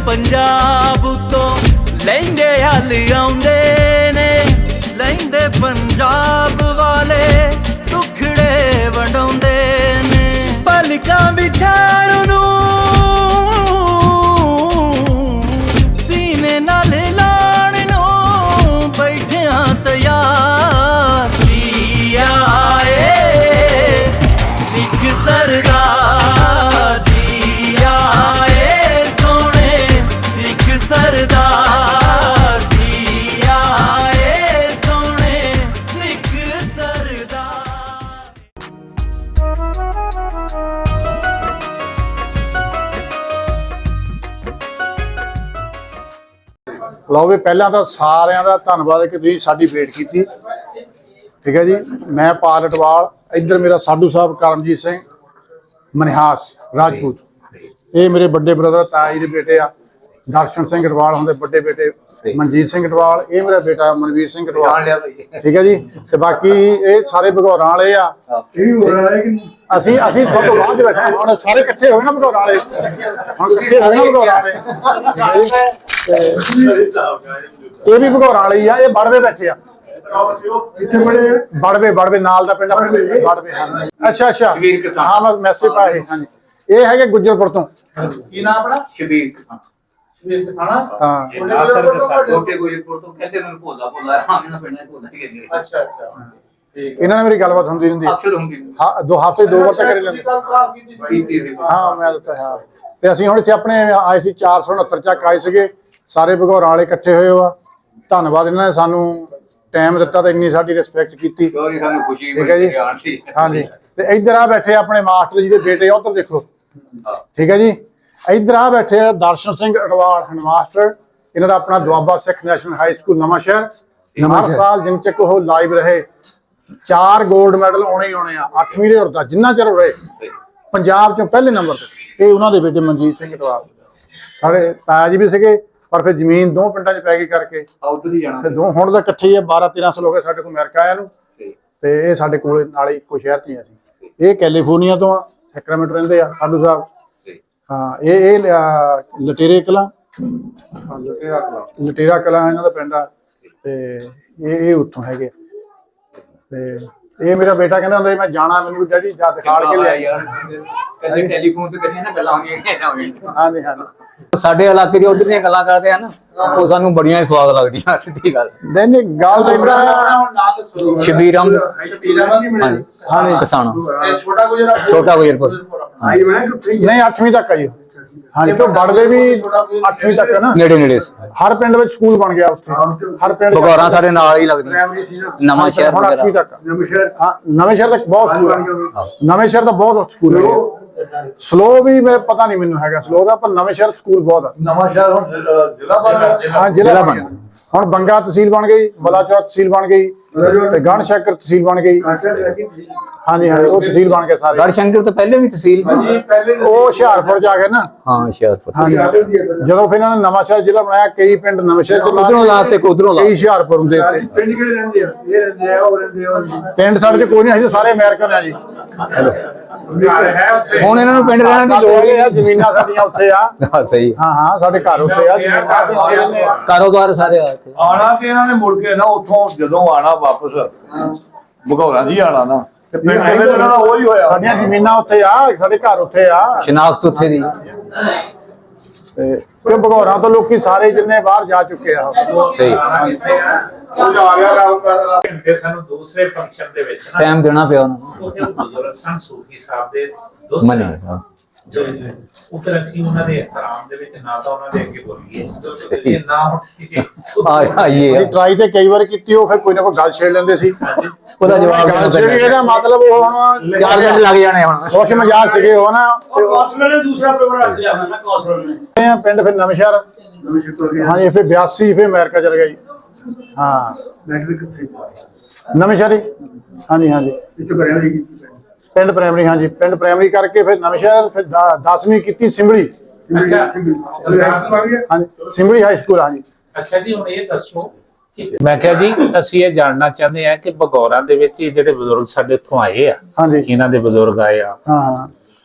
पंजाब तो लैंदे हल आउंदे ने, लैंदे पंजाब वाले टुकड़े वंडाउंदे ने। पलकां विछाण नूं सीने नाल लाण नूं बैठियां तैयार। जी आए सिख सरदार, जी आए सोने सिख सरदार, जी आए सोने सिख सरदार। ਲਓ ਵੀ ਪਹਿਲਾਂ ਤਾਂ ਸਾਰਿਆਂ ਦਾ ਧੰਨਵਾਦ ਕਿ ਤੁਸੀਂ ਸਾਡੀ ਵੇਟ ਕੀਤੀ। ਠੀਕ ਹੈ ਜੀ, ਮੈਂ ਪਾਲ ਅਟਵਾਲ, ਇੱਧਰ ਮੇਰਾ ਸਾਧੂ ਸਾਹਿਬ ਕਰਮਜੀਤ ਸਿੰਘ ਮਨਿਹਾਸ ਰਾਜਪੂਤ, ਇਹ ਮੇਰੇ ਵੱਡੇ ਬ੍ਰਦਰ ਤਾਇਆ ਜੀ ਦੇ ਬੇਟੇ ਆ। ਦਰਸ਼ਨ ਸਿੰਘ ਅਟਵਾਲ ਹੁੰਦੇ ਵੱਡੇ ਬੇਟੇ, ਮਨਜੀਤ ਸਿੰਘ ਅਟਵਾਲ ਇਹ ਮੇਰਾ ਬੇਟਾ ਮਨਵੀਰ ਸਿੰਘ ਅਟਵਾਲ। ਠੀਕ ਹੈ ਜੀ, ਤੇ ਬਾਕੀ ਇਹ ਸਾਰੇ ਭਗੌਰਾਂ ਵਾਲੇ ਆ। ਅਸੀਂ ਤੁਹਾਡੇ ਬਾਅਦ ਵਿੱਚ ਹੁਣ ਸਾਰੇ ਇਕੱਠੇ ਹੋਏ ਨਾ ਭਗੌਰਾਂ ਵਾਲੇ, ਹੁਣ ਇਕੱਠੇ ਹੋਏ ਨਾ ਭਗੌਰਾਂ ਵਾਲੇ। ਇਹ ਵੀ ਭਗੌਰਾਂ ਵਾਲੇ ਹੀ ਆ, ਇਹ ਬੜਵੇ ਬੈਠੇ ਆ। ਬੜਵੇ ਨਾਲ ਦਾ ਪਿੰਡ ਬੜਵੇ। ਅੱਛਾ ਹਾਂ, ਮੈਂ ਮੈਸੇਜ ਪਾਇਆ। ਹਾਂਜੀ, ਇਹ ਹੈਗੇ ਗੁੱਜਰਪੁਰ ਤੋਂ। ਕੀ ਨਾਮ ਆਪਣਾ? ਸ਼ਬੀਰ ਕਿਸਾਨ। ਸ਼ਬੀਰ ਕਿਸਾਨਾ? ਹਾਂ, ਛੋਟੇ ਗੁੱਜਰਪੁਰ ਤੋਂ ਕਹਿੰਦੇ ਮੈਨੂੰ ਭੋਲਾ ਹਾਂ ਇਹਨਾਂ ਪਿੰਡਾਂ ਭੋਲਾ ਹੀ ਕਹਿੰਦੇ। ਅੱਛਾ ਇਹਨਾਂ ਨਾਲ ਮੇਰੀ ਗੱਲਬਾਤ ਹੁੰਦੀ ਰਹਿੰਦੀ ਹਾਂ, ਹਫ਼ਤੇ 2 ਵਾਰ ਤਾਂ ਕਰੇ ਲੈਂਦੇ। ਹਾਂ, ਮੈਂ ਦਿੱਤਾ। ਹਾਂ, ਤੇ ਅਸੀਂ ਹੁਣ ਇੱਥੇ ਆਪਣੇ ਆਏ ਸੀ 469 ਚੱਕ ਆਏ ਸੀਗੇ, ਸਾਰੇ ਭਗੌਰਾਂ ਵਾਲੇ ਇਕੱਠੇ ਹੋਏ ਆ। ਧੰਨਵਾਦ, ਇਹਨਾਂ ਨੇ ਸਾਨੂੰ ਟਾਈਮ ਦਿੱਤਾ ਤੇ ਇੰਨੀ ਸਾਡੀ ਰਿਸਪੈਕਟ ਕੀਤੀ। ਠੀਕ ਹੈ ਜੀ। ਹਾਂਜੀ, ਤੇ ਇੱਧਰ ਆ ਬੈਠੇ ਆਪਣੇ ਮਾਸਟਰ ਜੀ ਦੇ ਬੇਟੇ, ਉੱਧਰ ਦੇਖੋ। ਠੀਕ ਹੈ ਜੀ, ਇੱਧਰ ਆ ਬੈਠੇ ਆ ਦਰਸ਼ਨ ਸਿੰਘ ਅਟਵਾਲ ਹੈਡਮਾਸਟਰ, ਇਹਨਾਂ ਦਾ ਆਪਣਾ ਦੁਆਬਾ ਸਿੱਖ ਨੈਸ਼ਨਲ ਹਾਈ ਸਕੂਲ ਨਵਾਂ ਸ਼ਹਿਰ। ਹਰ ਸਾਲ ਜਿੰਨ ਚੱਕ ਉਹ ਲਾਈਵ ਰਹੇ 4 골ਡ ਮੈਡਲ ਆਉਣੇ ਹੀ ਆਉਣੇ ਆ। 8ਵੀਂ ਦੇ ਦਾ ਜਿੰਨਾ ਚਿਰ ਰਹੇ ਪੰਜਾਬ ਚੋਂ ਪਹਿਲੇ ਨੰਬਰ ਤੇ। ਇਹ ਉਹਨਾਂ ਦੇ ਬੇਟੇ ਮਨਜੀਤ ਸਿੰਘ ਅਟਵਾਲ, ਸਾਡੇ ਤਾਇਆ ਜੀ ਵੀ ਸੀਗੇ, ਪਰ ਫਿਰ ਜ਼ਮੀਨ 2 ਪਿੰਡਾਂ 'ਚ ਪੈ ਗਈ ਕਰਕੇ ਉਧਰ ਹੀ ਜਾਣਾ। ਤੇ ਹੁਣ ਤਾਂ ਇਕੱਠੇ ਹੀ 12-13 ਸਾਲ ਹੋ ਗਏ ਸਾਡੇ ਕੋਲ ਅਮਰੀਕਾ ਆਇਆ ਨੂੰ, ਤੇ ਇਹ ਸਾਡੇ ਕੋਲ ਨਾਲ ਹੀ ਇੱਕੋ ਸ਼ਹਿਰ 'ਚ ਹੀ ਅਸੀਂ। ਇਹ ਕੈਲੀਫੋਰਨੀਆ ਤੋਂ ਆ, ਸੈਕਰਾਮੈਂਟੋ ਰਹਿੰਦੇ ਆ ਸਾਧੂ ਸਾਹਿਬ। ਹਾਂ, ਇਹ ਲਟੇਰੇ ਕਲਾਂ, ਲਟੇਰਾ ਕਲਾਂ ਇਹਨਾਂ ਦਾ ਪਿੰਡ ਆ, ਤੇ ਇਹ ਉੱਥੋਂ ਹੈਗੇ। ਤੇ ਇਹ ਮੇਰਾ ਬੇਟਾ ਕਹਿੰਦਾ ਹੁੰਦਾ ਮੈਂ ਜਾਣਾ, ਮੈਨੂੰ ਡੈਡੀ ਜਾ ਦਿਖਾੜ ਕੇ ਲਿਆਈ। ਕਦੇ ਟੈਲੀਫੋਨ ਤੇ ਕਰੀਏ ਨਾ ਗੱਲਾਂ ਹੋਈਆਂ। ਹਾਂਜੀ ਹਾਂਜੀ, ਸਾਡੇ ਇਲਾਕੇ ਦੀ ਉਧਰ ਦੀਆਂ ਗੱਲਾਂ ਕਰਦੇ ਆ ਨਾ, ਉਹ ਸਾਨੂੰ ਬੜੀਆਂ ਹੀ ਸਵਾਦ ਲੱਗਦੀਆਂ। ਸਿੱਧੀ ਗੱਲ ਨਹੀਂ ਗੱਲ ਸ਼ਬੀਰ ਅਹਿਮਦ ਹਾਂਜੀ ਕਿਸਾਨ, ਛੋਟਾ ਗੁਜਰਪੁਰ ਨਹੀਂ 8ਵੀਂ ਤੱਕ ਆ ਜੀ। ਹਾਂਜੀ, ਕਿਉਂ ਬੜਵੇ ਵੀ 8ਵੀਂ ਤੱਕ ਨਾ, ਨੇੜੇ ਹਰ ਪਿੰਡ ਵਿੱਚ ਸਕੂਲ ਬਣ ਗਿਆ ਉੱਥੇ। ਹਰ ਪਿੰਡ ਭਗੌਰਾਂ ਸਾਡੇ ਨਾਲ ਹੀ ਲੱਗਦੀਆਂ। ਨਵਾਂ ਸ਼ਹਿਰ ਹੁਣ 8ਵੀਂ ਤੱਕ। ਹਾਂ, ਨਵੇਂ ਸ਼ਹਿਰ ਤੱਕ ਬਹੁਤ ਸਕੂਲ ਆ। ਨਵੇਂ ਸ਼ਹਿਰ ਦਾ ਬਹੁਤ ਸਕੂਲ ਹੈ। ਸਲੋ ਵੀ ਮੈਂ ਪਤਾ ਨਹੀਂ ਮੈਨੂੰ ਹੈਗਾ ਸਲੋ ਦਾ, ਪਰ ਨਵੇਂ ਸ਼ਹਿਰ ਸਕੂਲ ਬਹੁਤ ਆ। ਨਵਾਂ ਸ਼ਹਿਰ ਹੁਣ ਜ਼ਿਲ੍ਹਾ ਬਣ ਗਿਆ। ਹਾਂ, ਜ਼ਿਲ੍ਹਾ ਬਣ ਗਿਆ। ਹੁਣ ਬੰਗਾ ਤਹਿਸੀਲ ਬਣ ਗਈ, ਬਲਾਚੌਰ ਤਹਿਸੀਲ ਬਣ ਗਈ, ਤੇ ਗੜ ਸ਼ੰਕਰ ਤਹਿਸੀਲ ਬਣ ਗਈ। ਹਾਂਜੀ, ਉਹ ਤਹਿਸੀਲ ਬਣ ਕੇ ਸਾਰੇ। ਗੜ ਸ਼ੰਕਰ ਤੋਂ ਪਹਿਲੇ ਵੀ ਤਹਿਸੀਲ ਸੀ, ਉਹ ਹੁਸ਼ਿਆਰਪੁਰ ਚ ਆ ਗਏ ਨਾ। ਹਾਂ, ਹੁਸ਼ਿਆਰਪੁਰ। ਹਾਂਜੀ, ਜਦੋਂ ਫਿਰ ਇਹਨਾਂ ਨੇ ਨਵਾਂ ਸ਼ਹਿਰ ਜ਼ਿਲ੍ਹਾ ਬਣਾਇਆ, ਕਈ ਪਿੰਡ ਨਵੇਂ ਸ਼ਹਿਰ ਚ ਉਧਰੋਂ ਲਾ ਤੇ ਉਧਰੋਂ ਲਾ, ਕਈ ਹੁਸ਼ਿਆਰਪੁਰ ਹੁੰਦੇ। ਪਿੰਡ ਕਿਹੜੇ ਰਹਿੰਦੇ ਆ? ਇਹ ਰਹਿੰਦੇ ਆ, ਉਹ ਰਹਿੰਦੇ ਆ। ਪਿੰਡ ਸਾਡੇ ਚ ਕੋਈ ਨਹੀਂ, ਅਸੀਂ ਸਾਰੇ ਅਮਰੀਕਨ ਆ ਜੀ। ਹੁਣ ਇਹਨਾਂ ਨੂੰ ਪਿੰਡ ਰਹਿਣ ਦੀ ਲੋੜ ਨਹੀਂ, ਜ਼ਮੀਨਾਂ ਸਾਡੀਆਂ ਉੱਥੇ ਆ। ਸਹੀ। ਹਾਂ, ਸਾਡੇ ਘਰ ਉੱਥੇ ਆ, ਕਾਰੋਬਾਰ ਸਾਰੇ ਆਣਾ ਤੇ ਇਹਨਾਂ ਨੇ ਮੁੜ ਕੇ ਨਾ ਉੱਥੋਂ ਜਦੋਂ ਆਣਾ ਵਾਪਸ ਭਗੌਰਾਂ ਜੀ ਆਣਾ ਨਾ, ਤੇ ਪਿੰਡ ਕਿਹੜੇ ਦਾ ਉਹ ਹੀ ਹੋਇਆ। ਸਾਡੀਆਂ ਜ਼ਮੀਨਾਂ ਉੱਥੇ ਆ, ਸਾਡੇ ਘਰ ਉੱਥੇ ਆ, ਸ਼ਨਾਖਤ ਉੱਥੇ ਦੀ। ਤੇ ਕਿਉਂ ਭਗੌਰਾਂ ਤੋਂ ਲੋਕੀ ਸਾਰੇ ਜਿੰਨੇ ਬਾਹਰ ਜਾ ਚੁੱਕੇ ਆ। ਸਹੀ। ਸਾਨੂੰ ਦੂਸਰੇ ਫੰਕਸ਼ਨ ਦੇ ਵਿੱਚ ਟਾਈਮ ਦੇਣਾ ਪਿਆ ਉਹਨਾਂ ਨੂੰ। ਬਜ਼ੁਰਗ ਸਨ ਸੂਫੀ ਸਾਹਿਬ ਦੇ ਮੰਨੇ ਉਹ ਫਿਰ ਅਸੀਂ ਉਹਨਾਂ ਦੇ ਇਤਰਾਮ ਦੇ ਵਿੱਚ ਨਾ ਤਾਂ ਉਹਨਾਂ ਦੇ ਅੱਗੇ ਬੋਲੀਏ ਨਾ ਆਈਏ। ਟਰਾਈ ਤੇ ਕਈ ਵਾਰ ਕੀਤੀ, ਉਹ ਫਿਰ ਕੋਈ ਨਾ ਕੋਈ ਗੱਲ ਛੇੜ ਲੈਂਦੇ ਸੀ। ਉਹਦਾ ਜਵਾਬ ਇਹਦਾ ਮਤਲਬ ਉਹ ਹੁਣ 4 ਘੰਟੇ ਲੱਗ ਜਾਣੇ ਹੁਣ। ਖੁਸ਼ ਮਜ਼ਾਕ ਸੀਗੇ ਉਹ ਨਾ। ਦੂਸਰਾ ਪ੍ਰੋਗਰਾਮ ਸੀ ਆਪਣਾ ਕੌਂਸਲਰ ਪਿੰਡ ਫਿਰ ਨਵੇਂ ਸ਼ਹਿਰ। ਹਾਂਜੀ, ਫਿਰ 82 ਫਿਰ ਅਮਰੀਕਾ ਚਲ ਗਿਆ ਜੀ। ਹਾਂ, ਨਵੇਂ ਸ਼ਹਿਰ। ਹਾਂਜੀ, ਪਿੰਡ ਪ੍ਰਾਇਮਰੀ। ਹਾਂਜੀ, ਪਿੰਡ ਪ੍ਰਾਇਮਰੀ ਕਰਕੇ ਫਿਰ ਨਵੇਂ ਸ਼ਹਿਰ, ਫਿਰ 10ਵੀਂ ਕੀਤੀ ਸਿੰਬਲੀ। ਹਾਂਜੀ, ਸਿੰਬਲੀ ਹਾਈ ਸਕੂਲ। ਹਾਂਜੀ। ਅੱਛਾ ਜੀ, ਹੁਣ ਇਹ ਦੱਸੋ ਮੈਂ ਕਿਹਾ ਜੀ ਅਸੀਂ ਇਹ ਜਾਣਨਾ ਚਾਹੁੰਦੇ ਆ ਕਿ ਭਗੌਰਾਂ ਦੇ ਵਿੱਚ ਜਿਹੜੇ ਬਜ਼ੁਰਗ ਸਾਡੇ ਇੱਥੋਂ ਆਏ ਆ, ਹਾਂਜੀ, ਇਹਨਾਂ ਦੇ ਬਜ਼ੁਰਗ ਆਏ ਆ, ਹਾਂ,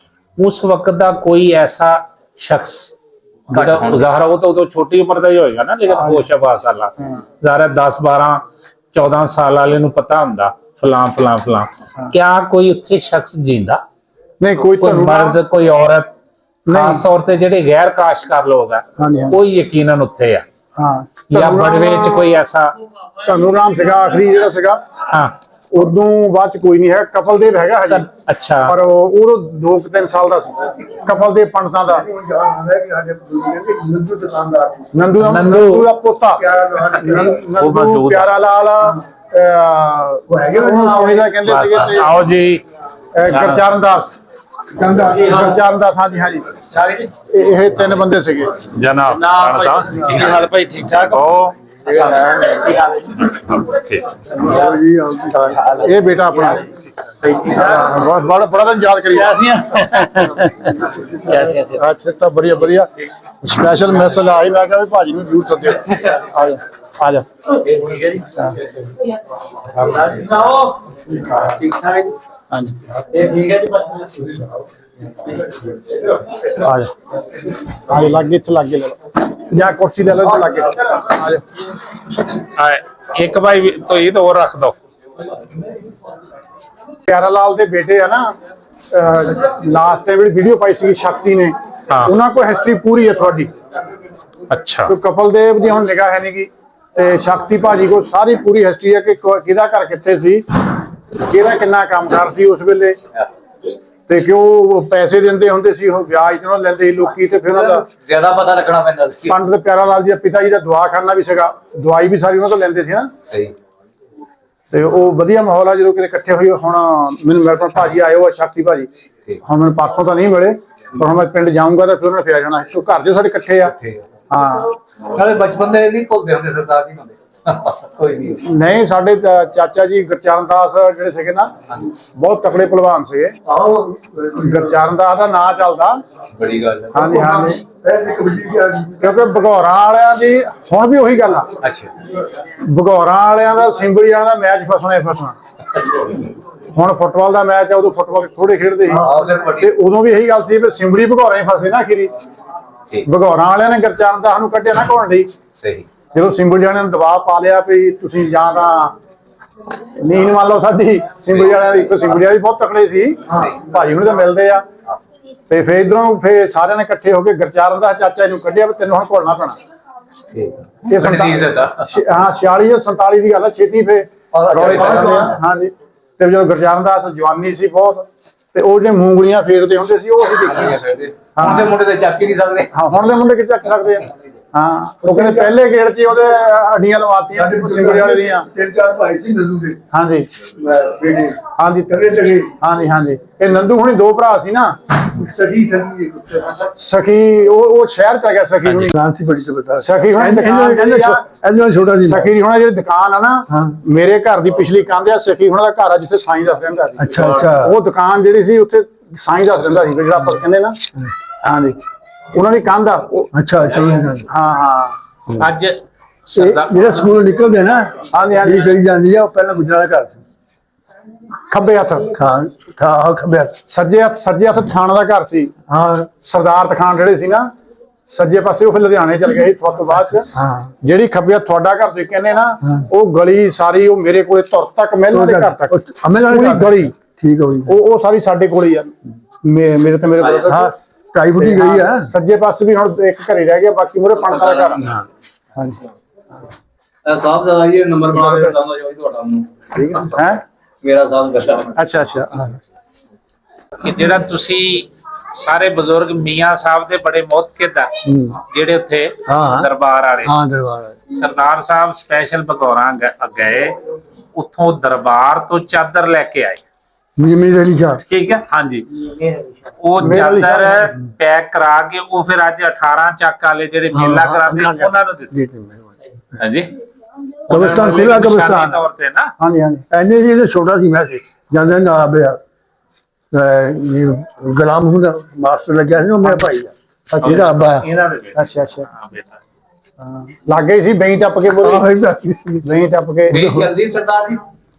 ਉਸ ਵਕਤ ਦਾ ਕੋਈ ਐਸਾ ਸ਼ਖਸ ਜਿਹੜਾ ਜ਼ਾਹਰਾ ਉਹ ਤਾਂ ਛੋਟੀ ਉਮਰ ਦਾ ਹੀ ਹੋਏਗਾ ਨਾ, ਲੇਕਿਨ ਹੋਸ਼ ਆਵਾਸ ਵਾਲਾ ਜ਼ਾਹਰਾ 10 12 14 ਸਾਲ ਵਾਲੇ ਨੂੰ ਪਤਾ ਹੁੰਦਾ ਫਲਾਂ ਫਲਾਂ ਫਲਾਂ। ਕਿਆ ਕੋਈ ਉੱਥੇ ਸ਼ਖਸ ਜਿੰਦਾ ਨਹੀਂ ਕੋਈ ਕੋਈ ਤੁਹਾਨੂੰ ਮਰਦ ਕੋਈ ਔਰਤ ਖਾਸ ਤੌਰ ਤੇ ਜਿਹੜੇ ਗੈਰ ਕਾਸ਼ਤਕਾਰ ਲੋਕ ਆ ਹਾਂਜੀ, ਹਾਂਜੀ। ਕੋਈ ਯਕੀਨਨ ਉੱਥੇ ਆ ਹਾਂ ਜਾਂ ਬੜਵੇ ਚ ਕੋਈ ਐਸਾ ਤੁਹਾਨੂੰ ਰਾਮ ਸੀਗਾ ਆਖਰੀ ਜਿਹੜਾ ਸੀਗਾ, ਹਾਂ ਉਦੋਂ ਬਾਅਦ ਚ ਕੋਈ ਨਹੀਂ ਹੈ। ਕਪਲਦੇਵ ਹੈਗਾ ਹਜੇ, ਅੱਛਾ ਪਰ ਉਹ 2-3 ਸਾਲ ਦਾ ਸੀ। ਕਪਲਦੇਵ ਪੰਡਤਾਂ ਦਾ ਨੰਦੂ ਦਾ ਪੋਤਾ ਨੰਦੂ ਪਿਆਰਾ ਲਾਲ ਉਹ ਹੈਗੇ ਉਹਨੂੰ ਦਾ ਕਹਿੰਦੇ ਸੀਗੇ ਤੇ ਆਓ ਜੀ ਗੁਰਚਰਨ ਦਾਸ ਹਾਂਜੀ ਹਾਂਜੀ ਇਹ 3 ਬੰਦੇ ਸੀਗੇ। ਜਨਾਬ ਰਾਣਾ ਸਾਹਿਬ ਕੀ ਹਾਲ ਭਾਈ, ਠੀਕ ਠਾਕ ਹੋ? ਇਹ ਬੇਟਾ ਆਪਣਾ ਬੜਾ ਬੜਾ ਦਿਨ ਯਾਦ ਕਰੀ ਅੱਛਾ ਤਾਂ ਵਧੀਆ ਵਧੀਆ ਸਪੈਸ਼ਲ ਮੈਸੇਜ ਆਈ। ਮੈਂ ਕਿਹਾ ਵੀ ਭਾਜੀ ਨੂੰ ਜ਼ਰੂਰ ਸੱਦਿਓ। ਆ ਜਾ ਆ ਜਾ ਠੀਕ ਹੈ ਜੀ ਠੀਕ ਠਾਕ ਹੈ ਜੀ ਹਾਂਜੀ ਇਹ ਠੀਕ ਹੈ ਜੀ ਆ ਜਾ ਆ ਜਾ ਲੱਗੇ ਇੱਥੇ ਲੱਗੇ ਲੈ ਲਓ ਜਾਂ ਕੁਰਸੀ ਲੈ ਲਓ ਇੱਥੇ ਲੱਗੇ ਆ ਜਾ। ਇੱਕ ਭਾਈ ਤੁਸੀਂ ਤਾਂ ਹੋਰ ਰੱਖ ਦੋ। ਪਿਆਰਾ ਲਾਲ ਦੇ ਬੇਟੇ ਆ ਨਾ, ਲਾਸਟ ਟਾਈਮ ਜਿਹੜੀ ਵੀਡੀਓ ਪਾਈ ਸੀ ਸ਼ਕਤੀ ਨੇ, ਹਾਂ। ਉਹਨਾਂ ਕੋਲ ਹਿਸਟਰੀ ਪੂਰੀ ਹੈ ਤੁਹਾਡੀ। ਅੱਛਾ ਕੋਈ ਕਪਲਦੇਵ ਦੀ ਹੁਣ ਨਿਗਾਹ ਹੈ ਨਹੀਂ ਗੀ, ਤੇ ਸ਼ਕਤੀ ਭਾਜੀ ਕੋਲ ਸਾਰੀ ਪੂਰੀ ਹਿਸਟਰੀ ਹੈ ਕਿ ਕਿਹਦਾ ਘਰ ਕਿੱਥੇ ਸੀ, ਕਿਹਦਾ ਕਿੰਨਾ ਕੰਮਕਾਰ ਸੀ ਉਸ ਵੇਲੇ, ਤੇ ਕਿਉਂ ਪੈਸੇ ਦਿੰਦੇ ਹੁੰਦੇ ਸੀ, ਉਹ ਵਿਆਜ ਤੋਂ ਲੈਂਦੇ ਸੀ ਲੋਕੀ, ਤੇ ਫਿਰ ਉਹਨਾਂ ਦਾ ਜ਼ਿਆਦਾ ਪਤਾ ਰੱਖਣਾ ਪੈਂਦਾ ਸੀ। ਪੰਡਤ ਪਿਆਰਾ ਲਾਲ ਜੀ ਦਾ ਪਿਤਾ ਜੀ ਦਾ ਦਵਾਖਾਨਾ ਵੀ ਸੀਗਾ, ਦਵਾਈ ਵੀ ਸਾਰੀ ਉਹਨਾਂ ਤੋਂ ਲੈਂਦੇ ਸੀ ਨਾ। ਸਹੀ ਤੇ ਉਹ ਵਧੀਆ ਮਾਹੌਲ ਆ ਜਦੋਂ ਕਿਤੇ ਇਕੱਠੇ ਹੋਈ। ਹੁਣ ਮੈਨੂੰ ਮੇਰੇ ਕੋਲ ਭਾਜੀ ਆਏ ਹੋ ਸ਼ਕਤੀ ਭਾਜੀ, ਹੁਣ ਮੈਨੂੰ ਪਰਸੋਂ ਤਾਂ ਨਹੀਂ ਮਿਲੇ, ਪਰ ਹੁਣ ਮੈਂ ਪਿੰਡ ਜਾਊਂਗਾ ਤਾਂ ਫਿਰ ਉਹਨਾਂ ਨੇ ਫੇਰ ਜਾਣਾ। ਘਰ ਦੇ ਸਾਡੇ ਇਕੱਠੇ ਆ। ਹਾਂ ਨਾਲੇ ਬਚਪਨ ਦੇ ਨਹੀਂ ਭੁੱਲਦੇ ਹੁੰਦੇ ਸਰਦਾਰ ਜੀ ਹੁੰਦੇ ਕੋਈ ਨਹੀਂ। ਨਹੀਂ ਸਾਡੇ ਚਾਚਾ ਜੀ ਗੁਰਚਰਨ ਦਾਸ ਜਿਹੜੇ ਸੀਗੇ ਨਾ, ਬਹੁਤ ਤਕੜੇ ਪਹਿਲਵਾਨ ਸੀਗੇ। ਗੁਰਚਰਨ ਦਾਸ ਦਾ ਨਾਂ ਚੱਲਦਾ। ਬੜੀ ਗੱਲ ਹੈ। ਹਾਂਜੀ ਹਾਂਜੀ ਕਿਉਂਕਿ ਭਗੌਰਾਂ ਵਾਲਿਆਂ ਦੀ ਹੁਣ ਵੀ ਉਹੀ ਗੱਲ ਆ। ਅੱਛਾ ਭਗੌਰਾਂ ਵਾਲਿਆਂ ਦਾ ਸਿੰਬਲੀ ਵਾਲਿਆਂ ਦਾ ਮੈਚ ਫਸਣਾ ਹੀ ਫਸਣਾ। ਹੁਣ ਫੁੱਟਬਾਲ ਦਾ ਮੈਚ ਆ, ਉਦੋਂ ਫੁੱਟਬਾਲ ਥੋੜੇ ਖੇਡਦੇ ਸੀ, ਤੇ ਉਦੋਂ ਵੀ ਇਹੀ ਗੱਲ ਸੀ ਵੀ ਸਿੰਬਲੀ ਭਗੌਰਾਂ ਹੀ ਫਸੇ ਨਾ ਆਖਿਰੀ। ਭਗੌਰਾਂ ਵਾਲਿਆਂ ਨੇ ਗੁਰਚਰਨ ਦਾਸ ਨੂੰ ਕੱਢਿਆ ਨਾ ਘੁਲਣ ਲਈ। ਸਹੀ ਜਦੋਂ ਸਿੰਬਲ ਵਾਲਿਆਂ ਨੇ ਦਬਾਅ ਪਾ ਲਿਆ ਵੀ ਤੁਸੀਂ ਜਾਂ ਤਾਂ ਨੀਂਦ ਮੰਨ ਲਓ ਸਾਡੀ, ਸਿੰਬਲ ਵਾਲਿਆਂ ਦੀ ਸਿੰਬਲ ਵਾਲੇ ਬਹੁਤ ਤਕੜੇ ਸੀ, ਭਾਜੀ ਨੂੰ ਤਾਂ ਮਿਲਦੇ ਆ। ਤੇ ਫੇਰ ਇਧਰੋਂ ਫੇਰ ਸਾਰਿਆਂ ਨੇ ਇਕੱਠੇ ਹੋ ਕੇ ਗੁਰਚਰਨ ਦਾ ਚਾਚਾ ਨੂੰ ਕੱਢਿਆ ਵੀ ਤੈਨੂੰ ਹੁਣ ਘੁਲਣਾ ਪੈਣਾ। ਇਹ 46 ਜਾਂ 47 ਦੀ ਗੱਲ ਆ। ਛੇਤੀ ਫੇਰ ਰੌਲੇ ਪੈ ਜਾਂਦੇ ਆ। ਹਾਂਜੀ ਤੇ ਜਦੋਂ ਗੁਰਚਰਨ ਦਾਸ ਜਵਾਨੀ ਸੀ ਬਹੁਤ, ਤੇ ਉਹ ਜਿਹੜੇ ਮੂੰਗਲੀਆਂ ਫੇਰਦੇ ਹੁੰਦੇ ਸੀ ਉਹ ਅਸੀਂ ਦੇਖੀ। ਹੁਣ ਦੇ ਮੁੰਡੇ ਤੇ ਚੱਕ ਹੀ ਨਹੀਂ ਸਕਦੇ। ਹਾਂ ਹੁਣ ਦੇ ਮੁੰਡੇ ਕਿੱਥੇ ਚੱਕ ਸਕਦੇ ਆ। ਹਾਂ ਉਹ ਕਹਿੰਦੇ ਪਹਿਲੇ ਗੇੜ 'ਚ ਉਹਦੇ ਅੱਡੀਆਂ ਲਵਾਤੀਆਂ ਸਿੰਗਲ ਵਾਲੇ ਦੀਆਂ। 3-4 ਭਾਈ ਸੀ ਨੰਦੂ ਦੇ ਹਾਂਜੀ ਬੇਟੇ ਹਾਂਜੀ ਤਗੜੇ ਹਾਂਜੀ ਹਾਂਜੀ ਇਹ ਨੰਦੂ ਹੁਣੀ 2 ਭਰਾ ਸੀ ਨਾ। ਸਹੀ ਸਖੀ ਉਹ ਸ਼ਹਿਰ ਚ ਆ ਗਿਆ। ਸਖੀ ਹੁਣੀ ਫਰਾਂਸੀ ਬੜੀ ਤੇ ਬਤਾ ਸਖੀ ਹੁਣੀ ਦੁਕਾਨ ਜਿਹੜੀ ਆ, ਇਹਨਾਂ ਛੋਟਾ ਸੀ। ਸਖੀ ਹੁਣੀ ਜਿਹੜੀ ਦੁਕਾਨ ਆ ਨਾ, ਮੇਰੇ ਘਰ ਦੀ ਪਿਛਲੀ ਕੰਧ ਆ। ਸਖੀ ਹੁਣਾ ਦਾ ਘਰ ਆ ਜਿੱਥੇ ਸਾਈਂ ਦੱਸ ਦਿੰਦਾ ਸੀ। ਅੱਛਾ ਅੱਛਾ ਉਹ ਦੁਕਾਨ ਜਿਹੜੀ ਸੀ ਉੱਥੇ ਸਾਈਂ ਦੱਸ ਦਿੰਦਾ ਸੀ, ਜਿਹੜਾ ਆਪਾਂ ਕਹਿੰਦੇ ਨਾ। ਹਾਂਜੀ ਉਹਨਾਂ ਦੀ ਕੰਧ ਆ ਉਹ। ਅੱਛਾ ਚਲੋ ਹਾਂ ਹਾਂ ਅੱਜ ਜਿਹੜਾ ਸਕੂਲ ਨਿਕਲਦੇ ਨਾ, ਹਾਂਜੀ ਹਾਂਜੀ ਕਰੀ ਜਾਂਦੀ ਆ, ਉਹ ਪਹਿਲਾਂ ਗੁਜਰਾਂ ਦਾ ਘਰ ਸੀ। ਖੱਬੇ ਹੱਥ ਖਾਂ ਖੱਬੇ ਹੱਥ। ਸੱਜੇ ਹੱਥ ਥਾਣਾ ਦਾ ਘਰ ਸੀ। ਹਾਂ ਸਰਦਾਰ ਤਖਾਨ ਜਿਹੜੇ ਸੀ ਨਾ ਸੱਜੇ ਪਾਸੇ, ਉਹ ਫਿਰ ਲੁਧਿਆਣੇ ਚਲ ਗਏ ਉਸ ਤੋਂ ਬਾਅਦ ਚ। ਹਾਂ ਜਿਹੜੀ ਖੱਬੇ ਹੱਥ ਤੁਹਾਡਾ ਘਰ ਸੀ ਕਹਿੰਦੇ ਨਾ, ਉਹ ਗਲੀ ਸਾਰੀ ਉਹ ਮੇਰੇ ਕੋਲੇ ਤੁਰ ਤੱਕ ਮਹਿਲਾਂ ਦੇ ਘਰ ਤੱਕ ਪੂਰੀ ਗਲੀ ਠੀਕ ਹੋ ਗਈ। ਉਹ ਸਾਰੀ ਸਾਡੇ ਕੋਲ ਹੀ ਆ। ਮੇਰੇ ਤੇ ਮੇਰੇ ਕੋਲ ਹਾਂ 2.5 ਫੁੱਟ ਹੀ ਗਈ ਆ। ਸੱਜੇ ਪਾਸੇ ਵੀ ਹੁਣ ਇੱਕ ਘਰੇ ਰਹਿ ਗਿਆ, ਬਾਕੀ ਮੂਹਰੇ ਪੰਡਤਾਂ ਦਾ ਘਰ ਆ। ਹਾਂਜੀ ਸਾਹਿਬ ਦਾ ਇਹ ਨੰਬਰ ਬਣਾ ਕੇ ਦਵਾਂਗਾ ਜੋ ਤੁਹਾਡਾ ਨੂੰ। ਠੀਕ ਹੈ ਮੇਰਾ ਸਾਹਿਬ ਦਾ ਅੱਛਾ ਅੱਛਾ ਕਿ ਜਿਹੜਾ ਤੁਸੀਂ ਸਾਰੇ ਬਜ਼ੁਰਗ ਮੀਆਂ ਸਾਹਿਬ ਦੇ ਬੜੇ ਮੁਤਕਿਦ ਆ ਜਿਹੜੇ ਉੱਥੇ ਹਾਂ। ਦਰਬਾਰ ਵਾਲੇ। ਹਾਂ ਦਰਬਾਰ ਸਰਦਾਰ ਸਾਹਿਬ ਸਪੈਸ਼ਲ ਬਗੌਰਾਂ ਗਏ, ਉੱਥੋਂ ਦਰਬਾਰ ਤੋਂ ਚਾਦਰ ਲੈ ਕੇ ਆਏ। ਮੀਰ ਅਲੀ ਸ਼ਾਹ ਠੀਕ ਹੈ ਹਾਂਜੀ। ਉਹ ਚਾਦਰ ਪੈਕ ਕਰਾ ਕੇ ਉਹ ਫਿਰ ਅੱਜ 18 ਚੱਕ ਵਾਲੇ ਜਿਹੜੇ ਮੇਲਾ ਕਰਾਉਂਦੇ ਉਹਨਾਂ ਨੂੰ ਦਿੱਤੀ। ਹਾਂਜੀ ਕਬਰਸਤਾਨ ਖੁੱਲਾ ਕਬਰਸਤਾਨ ਤੌਰ ਤੇ ਨਾ। ਹਾਂਜੀ ਹਾਂਜੀ ਐਨੇ ਜੀ ਛੋਟਾ ਸੀ ਮੈਂ ਸੀ ਜਾਂਦੇ ਨਾਲ ਬਿਆ ਗੁਲਾਮ ਹੁੰਦਾ ਮਾਸਟਰ ਲੱਗਿਆ ਸੀ ਉਹ ਮੇਰਾ ਭਾਈ ਆ ਜਿਹਦਾ ਅੱਬਾ ਆ। ਇਹਨਾਂ ਦੇ ਵਿੱਚ ਅੱਛਾ ਅੱਛਾ ਹਾਂ ਬੇਟਾ ਲੱਗ ਗਈ ਸੀ ਬਈ ਟੱਪ ਕੇ ਬੋਲੀ ਬਈ ਟੱਪ ਕੇ ਇਹ ਜਲਦੀ ਸਰਦਾਰ ਜੀ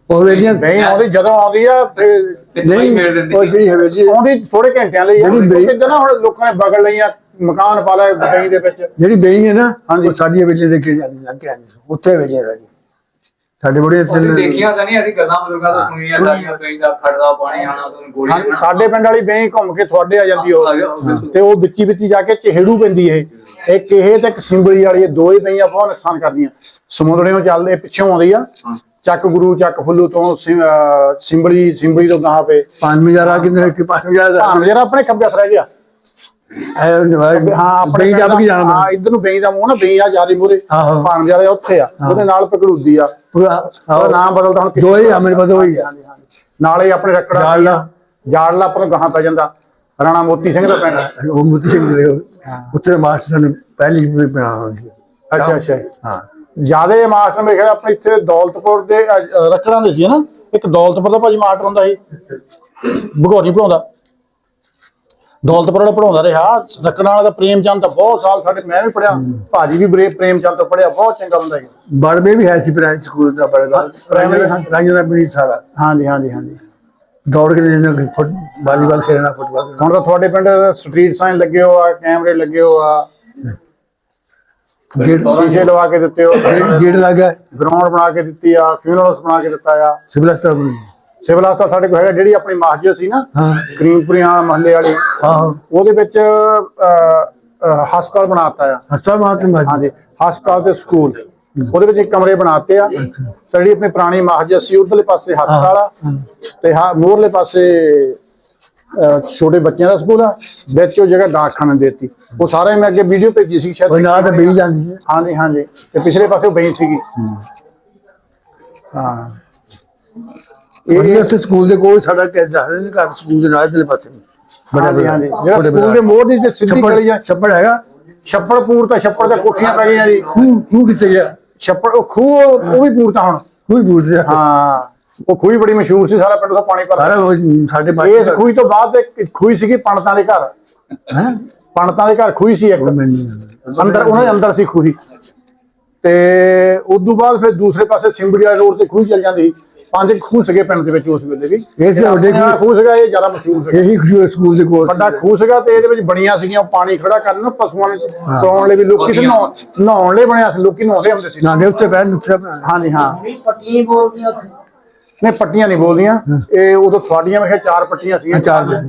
ਉਹ ਵੇਲੀਆਂ ਬਈ ਆਉਂਦੀ ਜਦੋਂ ਆਉਂਦੀ ਆ ਫਿਰ ਨਹੀਂ ਉਹ ਜਿਹੜੀ ਹਵੇਲੀ ਆਉਂਦੀ ਥੋੜੇ ਘੰਟਿਆਂ ਲਈ ਆ। ਜਿਹੜੀ ਬਈ- ਕਿਉਂਕਿ ਨਾ ਹੁਣ ਲੋਕਾਂ ਨੇ ਬਗਲ ਲਈਆਂ ਮਕਾਨ ਪਾ ਲਏ ਬਈ ਦੇ ਵਿੱਚ। ਜਿਹੜੀ ਬੇਈ ਹੈ ਨਾ ਹਾਂਜੀ। ਉਹ ਸਾਡੀਆਂ ਵਿੱਚ ਲੈ ਕੇ ਜਾਂਦੀ ਲੱਗ ਕੇ ਉੱਥੇ ਵੇਚੇ ਸਾਡੀ ਸਾਡੇ ਬੜੇ ਅਸੀਂ ਦੇਖੀਆਂ ਤਾਂ ਨਹੀਂ, ਅਸੀਂ ਗੱਲਾਂ ਬਜ਼ੁਰਗਾਂ ਤੋਂ ਸੁਣੀਆਂ ਸਾਰੀਆਂ, ਕਈ ਦਾ ਖੜਦਾ ਪਾਣੀ ਆਣਾ ਤੋਂ ਗੋਲੀ ਹਾਂਜੀ, ਸਾਡੇ ਪਿੰਡ ਵਾਲੀ ਬਈ ਘੁੰਮ ਕੇ ਤੁਹਾਡੇ ਆ ਜਾਂਦੀ ਉਹ, ਤੇ ਉਹ ਵਿੱਚੀ ਵਿੱਚੀ ਜਾ ਕੇ ਚਿਹੜੂ ਪੈਂਦੀ ਇਹ ਇੱਕ ਇਹ ਤੇ ਇੱਕ ਸਿੰਬਲੀ ਵਾਲੀ, ਇਹ ਦੋ ਹੀ ਪਈਆਂ ਬਹੁਤ ਨੁਕਸਾਨ ਕਰਦੀਆਂ। ਸਮੁੰਦਰਿਓਂ ਚੱਲਦੇ ਪਿੱਛੋਂ ਆਉਂਦੀ ਆ, ਚੱਕ ਗੁਰੂ ਚੱਕ ਫੁੱਲੂ ਤੋਂ ਸਿੰਬਲੀ ਤੋਂ ਗਾਹਾਂ ਪੇ 5000 ਕਿੰਨੇ ਕਿ 5000 ਭਾਣ ਜਿਹੜਾ ਆਪਣੇ ਖੱਬੇ ਹੱਥ ਰਹਿ ਗਿਆ। ਹਾਂ ਆਪਣੇ ਬੇਈ ਜੱਬ ਕੀ ਜਾਣਾ ਹਾਂ, ਇੱਧਰ ਨੂੰ ਬਈ ਦਾ ਮੂੰਹ ਨਾ, ਬਈ ਆ ਜਾਰੀ ਮੂਰੇ ਆਹੋ। ਭਾਣ ਜਿਹੜਾ ਉੱਥੇ ਆ, ਉਹਦੇ ਨਾਲ ਪਕੜੂਦੀ ਆ, ਉਹਦਾ ਨਾਮ ਬਦਲਦਾ ਹੁਣ ਦੋ ਹੀ ਆ ਮੇਰੇ ਕੋਲ, ਦੋ ਹੀ ਆ। ਨਾਲੇ ਆਪਣੇ ਰੱਕੜਾ ਜਾੜਲਾ ਆਪਾਂ ਨੂੰ ਗਾਹਾਂ ਪੈ ਜਾਂਦਾ, ਰਾਣਾ ਮੋਤੀ ਸਿੰਘ ਦਾ ਪਿੰਡ। ਉਹ ਮੋਤੀ ਸਿੰਘ ਦੇ ਉੱਥੇ ਮਾਸਟਰ ਨੇ ਪਹਿਲੀ ਵੀ ਬਣਾਉਂਦੀ। ਅੱਛਾ ਅੱਛਾ। ਹਾਂ ਜਿਆਦੇ ਮਾਸਟਰ ਮੇਰੇ ਖਿਆਲ ਆਪਣੇ ਇੱਥੇ ਦੌਲਤਪੁਰ ਦੇ ਰੱਖੜਾਂ ਦੇ ਸੀ ਨਾ, ਇੱਕ ਦੌਲਤਪੁਰ ਦਾ ਭਾਜੀ ਮਾਸਟਰ ਹੁੰਦਾ ਸੀ, ਭਗੌਰੀ ਪੜਾਉਂਦਾ, ਦੌਲਤਪੁਰ ਵਾਲਾ ਪੜਾਉਂਦਾ ਰਿਹਾ। ਰੱਖੜਾਂ ਵਾਲਾ ਦਾ ਪ੍ਰੇਮ ਚੰਦ ਤਾਂ ਬਹੁਤ ਸਾਲ ਸਾਡੇ, ਮੈਂ ਵੀ ਪੜਿਆ, ਭਾਜੀ ਵੀ ਪ੍ਰੇਮ ਚੰਦ ਤੋਂ ਪੜਿਆ, ਬਹੁਤ ਚੰਗਾ ਹੁੰਦਾ ਸੀ। ਬੜਵੇ ਵੀ ਹੈ ਸੀ ਪ੍ਰਾਇਮਰੀ ਸਕੂਲ ਦਾ ਪੜਦਾ ਰਾਜਾ ਦਾ ਵੀ ਸਾਰਾ। ਹਾਂਜੀ ਹਾਂਜੀ ਹਾਂਜੀ। ਦੌੜ ਕੇ ਵਾਲੀਬਾਲ ਖੇਡਣਾ, ਫੁੱਟਬਾਲ। ਹੁਣ ਤਾਂ ਤੁਹਾਡੇ ਪਿੰਡ ਸਟਰੀਟ ਸਾਈਨ ਲੱਗੇ ਹੋ ਆ, ਕੈਮਰੇ ਲੱਗੇ ਹੋ ਆ, ਸ਼ੀਸ਼ੇ ਲਵਾ ਕੇ ਦਿੱਤੇ ਹੋ, ਗੇਟ ਲੱਗਾ, ਗਰਾਊਂਡ ਬਣਾ ਕੇ ਦਿੱਤੀ ਆ, ਫਿਊਨਰਲਸ ਬਣਾ ਕੇ ਦਿੱਤਾ ਆ। ਸਿਵਲ ਹਸਪਤਾਲ। ਸਿਵਲ ਹਸਪਤਾਲ ਸਾਡੇ ਕੋਲ ਹੈਗਾ, ਜਿਹੜੀ ਆਪਣੀ ਮਸਜਿਦ ਸੀ ਨਾ ਹਾਂ ਕਰੀਮਪੁਰੀਆਂ ਮਹੱਲੇ ਵਾਲੀ, ਆਹੋ ਉਹਦੇ ਵਿੱਚ ਹਸਪਤਾਲ ਬਣਾਤਾ ਆ। ਹਸਪਤਾਲ ਮਾਤਮ ਹਾਂਜੀ, ਹਸਪਤਾਲ ਤੇ ਸਕੂਲ, ਉਹਦੇ ਵਿੱਚ ਇੱਕ ਕਮਰੇ ਬਣਾਤੇ ਆ। ਤੇ ਜਿਹੜੀ ਆਪਣੀ ਪੁਰਾਣੀ ਮਸਜਿਦ ਸੀ, ਉਧਰਲੇ ਪਾਸੇ ਹਸਪਤਾਲ ਆ, ਤੇ ਮੋਰਲੇ ਪਾਸੇ ਛੋਟੇ ਬੱਚਿਆਂ ਦਾ ਸਕੂਲ ਆ, ਵਿੱਚ ਉਹ ਜਗ੍ਹਾ ਡਾਕਖਾਨੇ ਦੇ ਦਿੱਤੀ। ਉਹ ਸਾਰਾ ਮੈਂ ਅੱਗੇ ਵੀਡੀਓ ਭੇਜੀ ਸੀ ਉਹ ਨਾ ਤਾਂ ਬਈ ਜਾਂਦੀ ਹੈ। ਹਾਂਜੀ ਹਾਂਜੀ, ਤੇ ਪਿਛਲੇ ਪਾਸੇ ਉਹ ਬਈ ਸੀਗੀ। ਹਾਂ ਇਹ ਉੱਥੇ ਸਕੂਲ ਦੇ ਕੋਲ ਸਾਡਾ ਦੱਸਦੇ ਘਰ ਸਕੂਲ ਦੇ ਨਾਲ ਇਧਰਲੇ ਪਾਸੇ ਹਾਂਜੀ ਹਾਂਜੀ, ਜਿਹੜਾ ਸਕੂਲ ਦੇ ਮੋੜ ਦੀ ਤੇ ਸਿੱਧੀ ਗਲੀ ਆ, ਛੱਪੜ ਹੈਗਾ, ਛੱਪੜ ਪੂਰ ਤਾਂ ਛੱਪੜ ਤੇ ਕੋਠੀਆਂ ਪੈ ਗਈਆਂ ਜੀ। ਖੂਹ ਕਿੱਥੇ ਗਿਆ? ਛੱਪੜ ਉਹ ਖੂਹ ਉਹ ਵੀ ਪੂਰ ਤਾਂ ਹੁਣ। ਖੂਹ ਹੀ ਬੂਝ ਰਿਹਾ। ਹਾਂ, ਉਹ ਖੂਹੀ ਬੜੀ ਮਸ਼ਹੂਰ ਸੀ, ਸਾਰਾ ਪਿੰਡ ਤੋਂ ਪਾਣੀ ਭਰਦਾ। ਸਾਰਾ ਉਹ ਸਾਡੇ ਇਸ ਖੂਹੀ ਤੋਂ ਬਾਅਦ ਇੱਕ ਖੂਹੀ ਸੀਗੀ ਪੰਡਤਾਂ ਦੇ ਘਰ। ਹੈ ਪੰਡਤਾਂ ਦੇ ਘਰ ਖੂਹੀ ਸੀ ਇੱਕ, ਅੰਦਰ ਉਹਨਾਂ ਦੇ ਅੰਦਰ ਸੀ ਖੂਹੀ। ਤੇ ਉਦੋਂ ਬਾਅਦ ਫਿਰ ਦੂਸਰੇ ਪਾਸੇ ਸਿੰਬੜੀ ਵਾਲੇ ਰੋਡ ਤੇ ਖੂਹੀ ਚੱਲ ਜਾਂਦੀ ਸੀ। 5 ਖੂਹ ਸੀਗੇ ਪਿੰਡ ਦੇ ਵਿੱਚ ਉਸ ਵੇਲੇ ਵੀ। ਇਹ ਵੱਡੇ ਖੂਹ ਸੀਗਾ, ਇਹ ਜ਼ਿਆਦਾ ਮਸ਼ਹੂਰ ਸੀਗਾ। ਇਹੀ ਸਕੂਲ ਦੇ ਕੋਲ ਵੱਡਾ ਖੂਹ ਸੀਗਾ, ਤੇ ਇਹਦੇ ਵਿੱਚ ਬਣੀਆਂ ਸੀਗੀਆਂ ਪਾਣੀ ਖੜਾ ਕਰਨ ਨੂੰ, ਪਸ਼ੂਆਂ ਨੂੰ ਚੋਣ ਲਈ ਵੀ, ਲੋਕੀ ਤੇ ਨਹਾਉਣ ਲਈ ਬਣਿਆ ਸੀ, ਲੋਕੀ ਨਹਾਉਂਦੇ ਹੁੰਦੇ ਸੀ। ਨਾਲੇ ਉੱਤੇ ਬੈਠ ਹਾਂਜੀ ਹਾਂ, ਪੱਟੀਆਂ ਬੋਲਦੀਆਂ ਨਹੀਂ ਪੱਟੀਆਂ ਨਹੀਂ ਬੋਲਦੀਆਂ ਇਹ, ਉਦੋਂ ਤੁਹਾਡੀਆਂ ਮੈਂ ਕਿਹਾ 4 ਪੱਟੀਆਂ ਸੀਗੀਆਂ।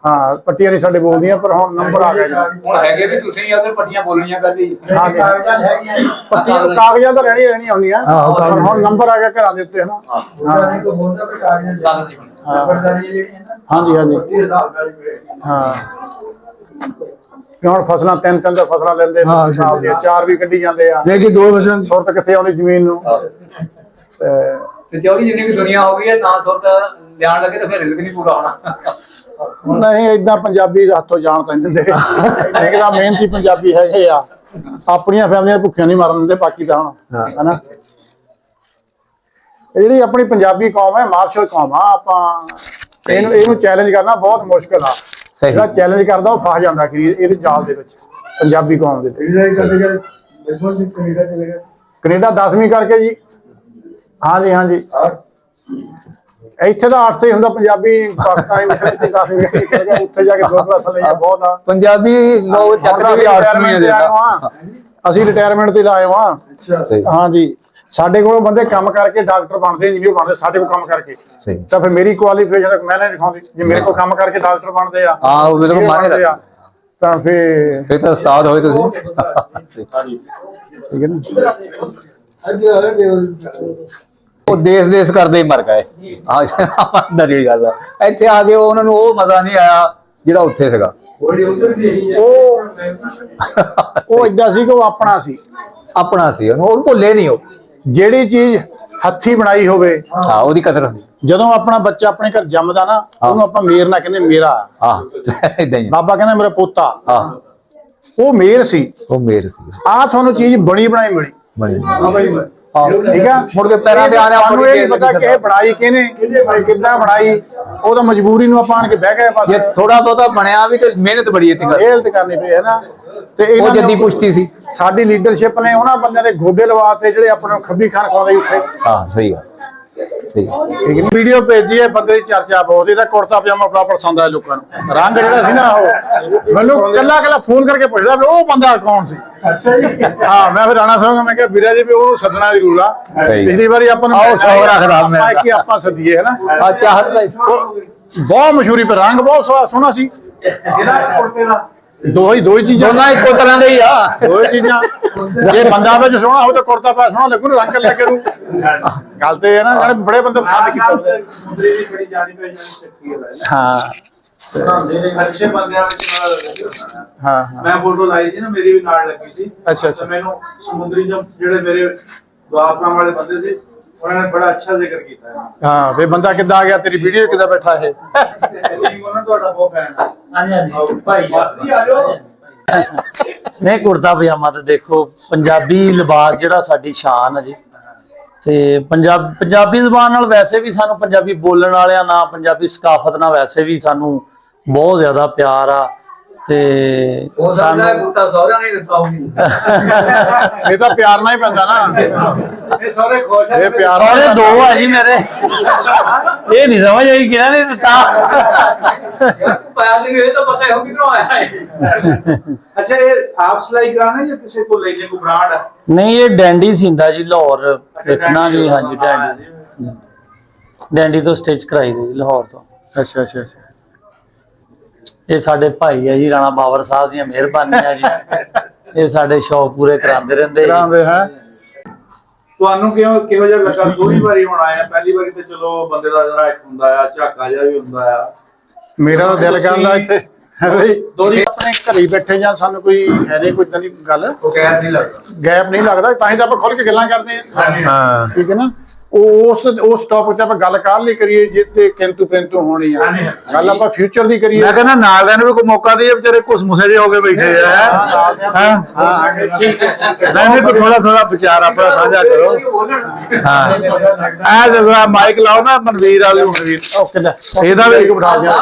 ਹਾਂ, ਪੱਟੀਆਂ ਨਹੀਂ ਸਾਡੇ ਬੋਲਦੀਆਂ, ਪਰ ਹੁਣ ਨੰਬਰ ਆ ਗਿਆ ਜੀ। ਹੁਣ ਹੈਗੇ ਵੀ ਤੁਸੀਂ ਅਗਰ ਪੱਟੀਆਂ ਬੋਲਣੀਆਂ ਕਦੀ। ਹਾਂਜੀ, ਪੱਟੀਆਂ ਕਾਗਜ਼ਾਂ ਤਾਂ ਰਹਿਣੀਆਂ ਹੁੰਦੀਆਂ, ਪਰ ਹੁਣ ਨੰਬਰ ਆ ਗਿਆ ਘਰਾਂ ਦੇ ਉੱਤੇ, ਹਨਾ। ਹਾਂਜੀ ਹਾਂਜੀ ਹਾਂ, ਕਿ ਹੁਣ ਫਸਲਾਂ 3-3 ਦਾ ਫਸਲਾਂ ਲੈਂਦੇ ਨੇ, ਸਾਲ ਦੀਆਂ 4 ਵੀ ਕੱਢੀ ਜਾਂਦੇ ਆ। ਲੇਕਿਨ 2% ਸੁਰਤ ਕਿੱਥੇ ਆਉਂਦੀ ਜ਼ਮੀਨ ਨੂੰ। ਤੇ ਕਿਉਂਕਿ ਜਿੰਨੀ ਵੀ ਦੁਨੀਆ ਹੋ ਗਈ ਹੈ, ਨਾ ਸੁਰਤ ਲਿਆਣ ਲੱਗੇ ਤਾਂ ਫਿਰ ਰਿਜ਼ਕ ਨਹੀਂ ਪੂਰਾ ਹੋਣਾ। ਨਹੀਂ, ਏਦਾਂ ਪੰਜਾਬੀ ਹੱਥੋਂ ਜਾਣ ਤਾਂ ਨਹੀਂ ਦਿੰਦੇ। ਇੱਕ ਤਾਂ ਮਿਹਨਤੀ ਪੰਜਾਬੀ ਹੈਗੇ ਆ, ਆਪਣੀਆਂ ਫੈਮਲੀਆਂ ਭੁੱਖੀਆਂ ਨਹੀਂ ਮਰਨ ਦਿੰਦੇ, ਬਾਕੀ ਤਾਂ ਹੁਣ ਹਨਾ। ਇਹ ਜਿਹੜੀ ਆਪਣੀ ਪੰਜਾਬੀ ਕੌਮ ਹੈ, ਮਾਰਸ਼ਲ ਕੌਮ ਆ। ਆਪਾਂ ਇਹਨੂੰ ਚੈਲੰਜ ਕਰਨਾ ਬਹੁਤ ਮੁਸ਼ਕਿਲ ਆ। ਜਿਹੜਾ ਚੈਲੰਜ ਕਰਦਾ ਉਹ ਫਸ ਜਾਂਦਾ ਇਹਦੇ ਜਾਲ ਦੇ ਵਿੱਚ, ਪੰਜਾਬੀ ਕੌਮ ਦੇ ਵਿੱਚ। ਕੈਨੇਡਾ 10ਵੀਂ ਕਰਕੇ ਜੀ। ਹਾਂਜੀ ਹਾਂਜੀ, ਇੱਥੇ ਤਾਂ 8 ਹੀ ਹੁੰਦਾ ਪੰਜਾਬੀ, ਪਾਕਿਸਤਾਨੀ 10ਵੀਂ ਕਰਕੇ ਉੱਥੇ ਜਾ ਕੇ 2 ਕਲਾਸਾਂ ਲਈਆਂ ਬਹੁਤ ਆ। ਪੰਜਾਬੀ ਲੋਕ ਚੱਕਦੇ ਵੀ ਰਿਟਾਇਰਮੈਂਟ ਤੇ ਆਏ ਹਾਂ, ਅਸੀਂ ਰਿਟਾਇਰਮੈਂਟ ਤੇ ਲਾਏ ਹਾਂ। ਹਾਂਜੀ, ਸਾਡੇ ਕੋਲ ਬੰਦੇ ਕੰਮ ਕਰਕੇ ਡਾਕਟਰ ਬਣਦੇ, ਇੰਜੀਨੀਅਰ ਬਣਦੇ, ਸਾਡੇ ਕੋਲ ਕੰਮ ਕਰਕੇ। ਤਾਂ ਫਿਰ ਮੇਰੀ ਕੁਆਲੀਫਿਕੇਸ਼ਨ ਮੈਂ ਨਹੀਂ ਦਿਖਾਉਂਦੀ। ਜੇ ਮੇਰੇ ਕੋਲ ਕੰਮ ਕਰਕੇ ਡਾਕਟਰ ਬਣਦੇ ਆ, ਹਾਂ ਉਹ ਬਿਲਕੁਲ ਮਾਨੇ ਆ, ਤਾਂ ਫਿਰ ਤਾਂ ਉਸਤਾਦ ਹੋਏ ਤੁਸੀਂ। ਠੀਕ ਹੈ ਨਾ। ਉਹ ਦੇਸ਼ ਕਰਦੇ ਹੀ ਮਰ ਗਏ। ਅੰਦਰ ਜਿਹੜੀ ਗੱਲ ਆ, ਇੱਥੇ ਆ ਕੇ ਉਹਨਾਂ ਨੂੰ ਉਹ ਮਜ਼ਾ ਨਹੀਂ ਆਇਆ ਜਿਹੜਾ ਉੱਥੇ ਸੀਗਾ। ਉਹ ਏਦਾਂ ਸੀ ਕਿ ਉਹ ਆਪਣਾ ਸੀ, ਆਪਣਾ ਸੀ, ਉਹ ਭੁੱਲੇ ਨਹੀਂ। ਉਹ ਜਿਹੜੀ ਚੀਜ਼ ਹੱਥੀਂ ਬਣਾਈ ਹੋਵੇ, ਹਾਂ ਉਹਦੀ ਕਦਰ ਹੁੰਦੀ। ਜਦੋਂ ਆਪਣਾ ਬੱਚਾ ਆਪਣੇ ਘਰ ਜੰਮਦਾ ਨਾ, ਉਹਨੂੰ ਆਪਾਂ ਮੇਰ ਨਾ ਕਹਿੰਦੇ, ਮੇਰਾ। ਹਾਂ ਏਦਾਂ ਹੀ। ਬਾਬਾ ਕਹਿੰਦਾ ਮੇਰਾ ਪੋਤਾ। ਹਾਂ ਉਹ ਮੇਰ ਸੀ, ਉਹ ਮੇਰ ਸੀ। ਆਹ ਤੁਹਾਨੂੰ ਚੀਜ਼ ਬਣੀ ਬਣਾਈ ਮਿਲੀ। ਠੀਕ ਆ, ਮੁੜ ਕੇ ਪੈਰਾਂ ਤੇ ਆਣਾ। ਸਾਨੂੰ ਇਹ ਨਹੀਂ ਪਤਾ ਕਿ ਇਹ ਬਣਾਈ ਕਿਹਨੇ, ਕਿੱਦਾਂ ਬਣਾਈ, ਉਹ ਤਾਂ ਮਜਬੂਰੀ ਨੂੰ ਆਪਾਂ ਆਣ ਕੇ ਬਹਿ ਗਏ ਬਸ। ਜੇ ਥੋੜਾ ਬਹੁਤਾ ਬਣਿਆ ਵੀ ਤੇ ਮਿਹਨਤ ਬੜੀ ਇੱਥੇ ਕਰ। ਮਿਹਨਤ ਕਰਨੀ ਪਈ ਹੈ ਨਾ। ਤੇ ਉਹ ਜੱਦੀ ਪੁਸ਼ਤੀ ਸੀ। ਸਾਡੀ ਲੀਡਰਸ਼ਿਪ ਨੇ ਉਹਨਾਂ ਬੰਦਿਆਂ ਦੇ ਗੋਡੇ ਲਵਾਤੇ ਜਿਹੜੇ ਆਪਣੇ ਖੱਬੀ ਖਾਨ ਖਵਾਉਂਦੇ ਉੱਥੇ। ਹਾਂ ਸਹੀ ਆ। ਠੀਕ ਠੀਕ ਨੀ ਵੀਡੀਓ ਭੇਜੀ ਹੈ ਬੰਦੇ ਦੀ ਚਰਚਾ ਬਹੁਤ, ਇਹਦਾ ਕੁੜਤਾ ਪਜਾਮਾ ਬੜਾ ਪਸੰਦ ਆਇਆ ਲੋਕਾਂ ਨੂੰ। ਰੰਗ ਜਿਹੜਾ ਸੀ ਨਾ ਉਹ ਮੈਨੂੰ ਕੱਲਾ ਫੋਨ ਕਰਕੇ ਪੁੱਛਦਾ ਵੀ ਉਹ ਬੰਦਾ ਕੌਣ ਸੀ। ਅੱਛਾ ਜੀ। ਹਾਂ ਮੈਂ ਫਿਰ ਰਾਣਾ ਸਾਹਿਬ ਮੈਂ ਕਿਹਾ ਵੀਰਾ ਜੀ ਵੀ ਉਹਨੂੰ ਸੱਦਣਾ ਜ਼ਰੂਰ ਆ। ਸਹੀ। ਪਿਛਲੀ ਵਾਰੀ ਆਪਾਂ ਨੂੰ ਆਓ ਸੌ ਰੱਖਦਾ ਮੈਂ ਕਿ ਆਪਾਂ ਸੱਦੀਏ ਹੈ ਨਾ। ਆ ਚਾਹਤ ਦਾ ਬਹੁਤ ਮਸ਼ਹੂਰੀ ਪਰ ਰੰਗ ਬਹੁਤ ਸੋਹਣਾ ਸੀ। ਦੋ ਹੀ ਚੀਜ਼ਾਂ, ਦੋਨਾਂ ਇੱਕੋ ਤਰ੍ਹਾਂ ਦੇ ਹੀ ਆ। ਦੋ ਹੀ ਚੀਜ਼ਾਂ, ਜੇ ਬੰਦਾ ਵਿੱਚ ਸੋਹਣਾ ਹੋ ਤਾਂ ਕੁੜਤਾ ਪਾ ਸੋਹਣਾ ਲੱਗੂ, ਰੰਗ ਲੱਗੇ ਰੂ। ਗੱਲ ਤੇ ਹੈ ਨਾ, ਜਿਹੜੇ ਬੜੇ ਬੰਦੇ ਪਸੰਦ ਕੀਤੇ। ਸਮੁੰਦਰੀ ਦੀ ਬੜੀ ਜਾਣੀ ਪਹਿਚਾਣੀ ਸ਼ਖਸੀਅਤ ਹੈ। ਹਾਂ ਅੱਛੇ ਬੰਦਿਆਂ ਵਿੱਚ ਹਾਂ ਮੈਂ ਫੋਟੋ ਲਾਈ ਸੀ ਨਾ, ਮੇਰੀ ਵੀ ਨਾਲ ਲੱਗੀ ਸੀ। ਅੱਛਾ ਅੱਛਾ। ਮੈਨੂੰ ਸਮੁੰਦਰੀ ਜਿਹੜੇ ਮੇਰੇ ਦੁਆਫਾਂ ਵਾਲੇ ਬੰਦੇ ਸੀ, ਉਹਨਾਂ ਨੇ ਬੜਾ ਅੱਛਾ ਜ਼ਿਕਰ ਕੀਤਾ ਹੈ। ਹਾਂ ਵੀ ਬੰਦਾ ਕਿੱਦਾਂ ਆ ਗਿਆ, ਤੇਰੀ ਵੀਡੀਓ ਕਿੱਦਾਂ ਬੈਠਾ ਇਹ। ਉਹਨਾਂ ਤੁਹਾਡਾ ਬਹੁਤ ਫੈਨ ਹੈ। ਹਾਂਜੀ ਭਾਈ ਨਹੀਂ ਕੁੜਤਾ ਪਜਾਮਾ ਤੇ ਦੇਖੋ ਪੰਜਾਬੀ ਲਿਬਾਸ ਜਿਹੜਾ ਸਾਡੀ ਸ਼ਾਨ ਹੈ ਜੀ। ਤੇ ਪੰਜਾਬੀ ਜ਼ੁਬਾਨ ਨਾਲ ਵੈਸੇ ਵੀ ਸਾਨੂੰ ਪੰਜਾਬੀ ਬੋਲਣ ਵਾਲਿਆਂ ਨਾਲ, ਪੰਜਾਬੀ ਸਕਾਫਤ ਨਾਲ ਵੈਸੇ ਵੀ ਸਾਨੂੰ ਬਹੁਤ ਜ਼ਿਆਦਾ ਪਿਆਰ ਆ। ਤੇ ਸਾਨੂੰ ਕੁੜਤਾ ਸਹੁਰਿਆਂ ਨੇ ਦਿੱਤਾ ਹੋਊਗੀ। ਇਹ ਤਾਂ ਪਿਆਰ ਨਾਲ ਹੀ ਪੈਂਦਾ ਨਾ। ਇਹ ਸਾਰੇ ਖੁਸ਼ ਹੈ। ਇਹ ਪਿਆਰ ਸਾਰੇ ਦੋ ਆ ਜੀ ਮੇਰੇ, ਇਹ ਨਹੀਂ ਸਮਝ ਆਈ ਕਿਹਨਾਂ ਨੇ ਦਿੱਤਾ। ਪਾਇਆ ਨਹੀਂ ਇਹ ਤਾਂ ਪਤਾ ਹੋ ਕਿਧਰੋਂ ਆਇਆ ਹੈ। ਅੱਛਾ ਇਹ ਆਪ ਸਿਲਾਈ ਕਰਾਣਾ ਜਾਂ ਕਿਸੇ ਕੋਲ ਲੈ ਕੇ ਕੋਈ ਬ੍ਰਾਂਡ ਹੈ? ਨਹੀਂ ਇਹ ਡੈਂਡੀ ਸਿੰਦਾ ਜੀ, ਲਾਹੌਰ ਦੇਖਣਾ ਜੀ। ਹਾਂਜੀ ਡੈਂਡੀ ਤੋਂ ਸਟਿਚ ਕਰਾਈ ਦੀ ਲਾਹੌਰ ਤੋਂ। ਅੱਛਾ ਅੱਛਾ ਅੱਛਾ। ਇਹ ਸਾਡੇ ਭਾਈ ਆ ਜੀ, ਰਾਣਾ ਬਾਬਰ ਸਾਹਿਬ ਦੀਆਂ ਮਿਹਰਬਾਨੀਆਂ ਜੀ। ਇਹ ਸਾਡੇ ਸ਼ੌਕ ਪੂਰੇ ਕਰਾਉਂਦੇ ਰਹਿੰਦੇ ਕਰਾਉਂਦੇ ਹੈ। ਤੁਹਾਨੂੰ ਕਿਹੋ ਜਿਹਾ ਲੱਗਾ? ਦੂਰੀ ਵਾਰੀ ਹੁਣ ਆਇਆ, ਪਹਿਲੀ ਵਾਰੀ ਤੇ ਚਲੋ ਬੰਦੇ ਦਾ ਜਰਾ ਇੱਕ ਹੁੰਦਾ ਆ, ਝਾਕਾ ਜਿਹਾ ਵੀ ਹੁੰਦਾ ਆ। ਮੇਰਾ ਤਾਂ ਦਿਲ ਕਰਦਾ ਇੱਥੇ ਦੋਰੀ ਆਪਣੇ ਘਰੇ ਬੈਠੇ ਜਾਂ ਸਾਨੂੰ ਕੋਈ ਹੈ ਨਹੀਂ ਕੋਈ ਇਦਾਂ ਦੀ ਗੱਲ, ਉਹ ਗੈਪ ਨਹੀਂ ਲੱਗਦਾ। ਗੈਪ ਨਹੀਂ ਲੱਗਦਾ, ਤਾਂ ਹੀ ਤਾਂ ਆਪਾਂ ਖੁੱਲ ਕੇ ਗੱਲਾਂ ਕਰਦੇ ਹਾਂ। ਹਾਂ ਠੀਕ ਹੈ ਨਾ। ਉਸ ਟੌਪਿਕ ਤੇ ਆਪਾਂ ਗੱਲ ਕਰ ਲਈ ਕਰੀਏ ਜਿੱਤੇ ਕਿੰਤੂ ਪ੍ਰਿੰਤੂ ਹੋਣੀ ਆ। ਗੱਲ ਆਪਾਂ ਫਿਊਚਰ ਦੀ ਕਰੀਏ। ਮੈਂ ਕਹਿੰਦਾ ਨਾਲ ਦੇ ਨੂੰ ਵੀ ਕੋਈ ਮੌਕਾ ਦੇ, ਵਿਚਾਰੇ ਘੁਸਮੁਸੇ ਜਿਹੇ ਹੋ ਕੇ ਬੈਠੇ ਆ। ਹਾਂ ਨਹੀਂ ਕੋਈ ਥੋੜਾ ਵਿਚਾਰ ਆਪਣਾ ਸਾਂਝਾ ਕਰੋ। ਹਾਂ ਜਦੋਂ ਮਾਈਕ ਲਾਓ ਨਾ ਮਨਵੀਰ ਵਾਲੀ ਮਨਵੀਰ ਓਕੇ ਲੈ ਇਹਦਾ ਵੀ ਇੱਕ ਬਿਠਾ ਦਿਆਂ।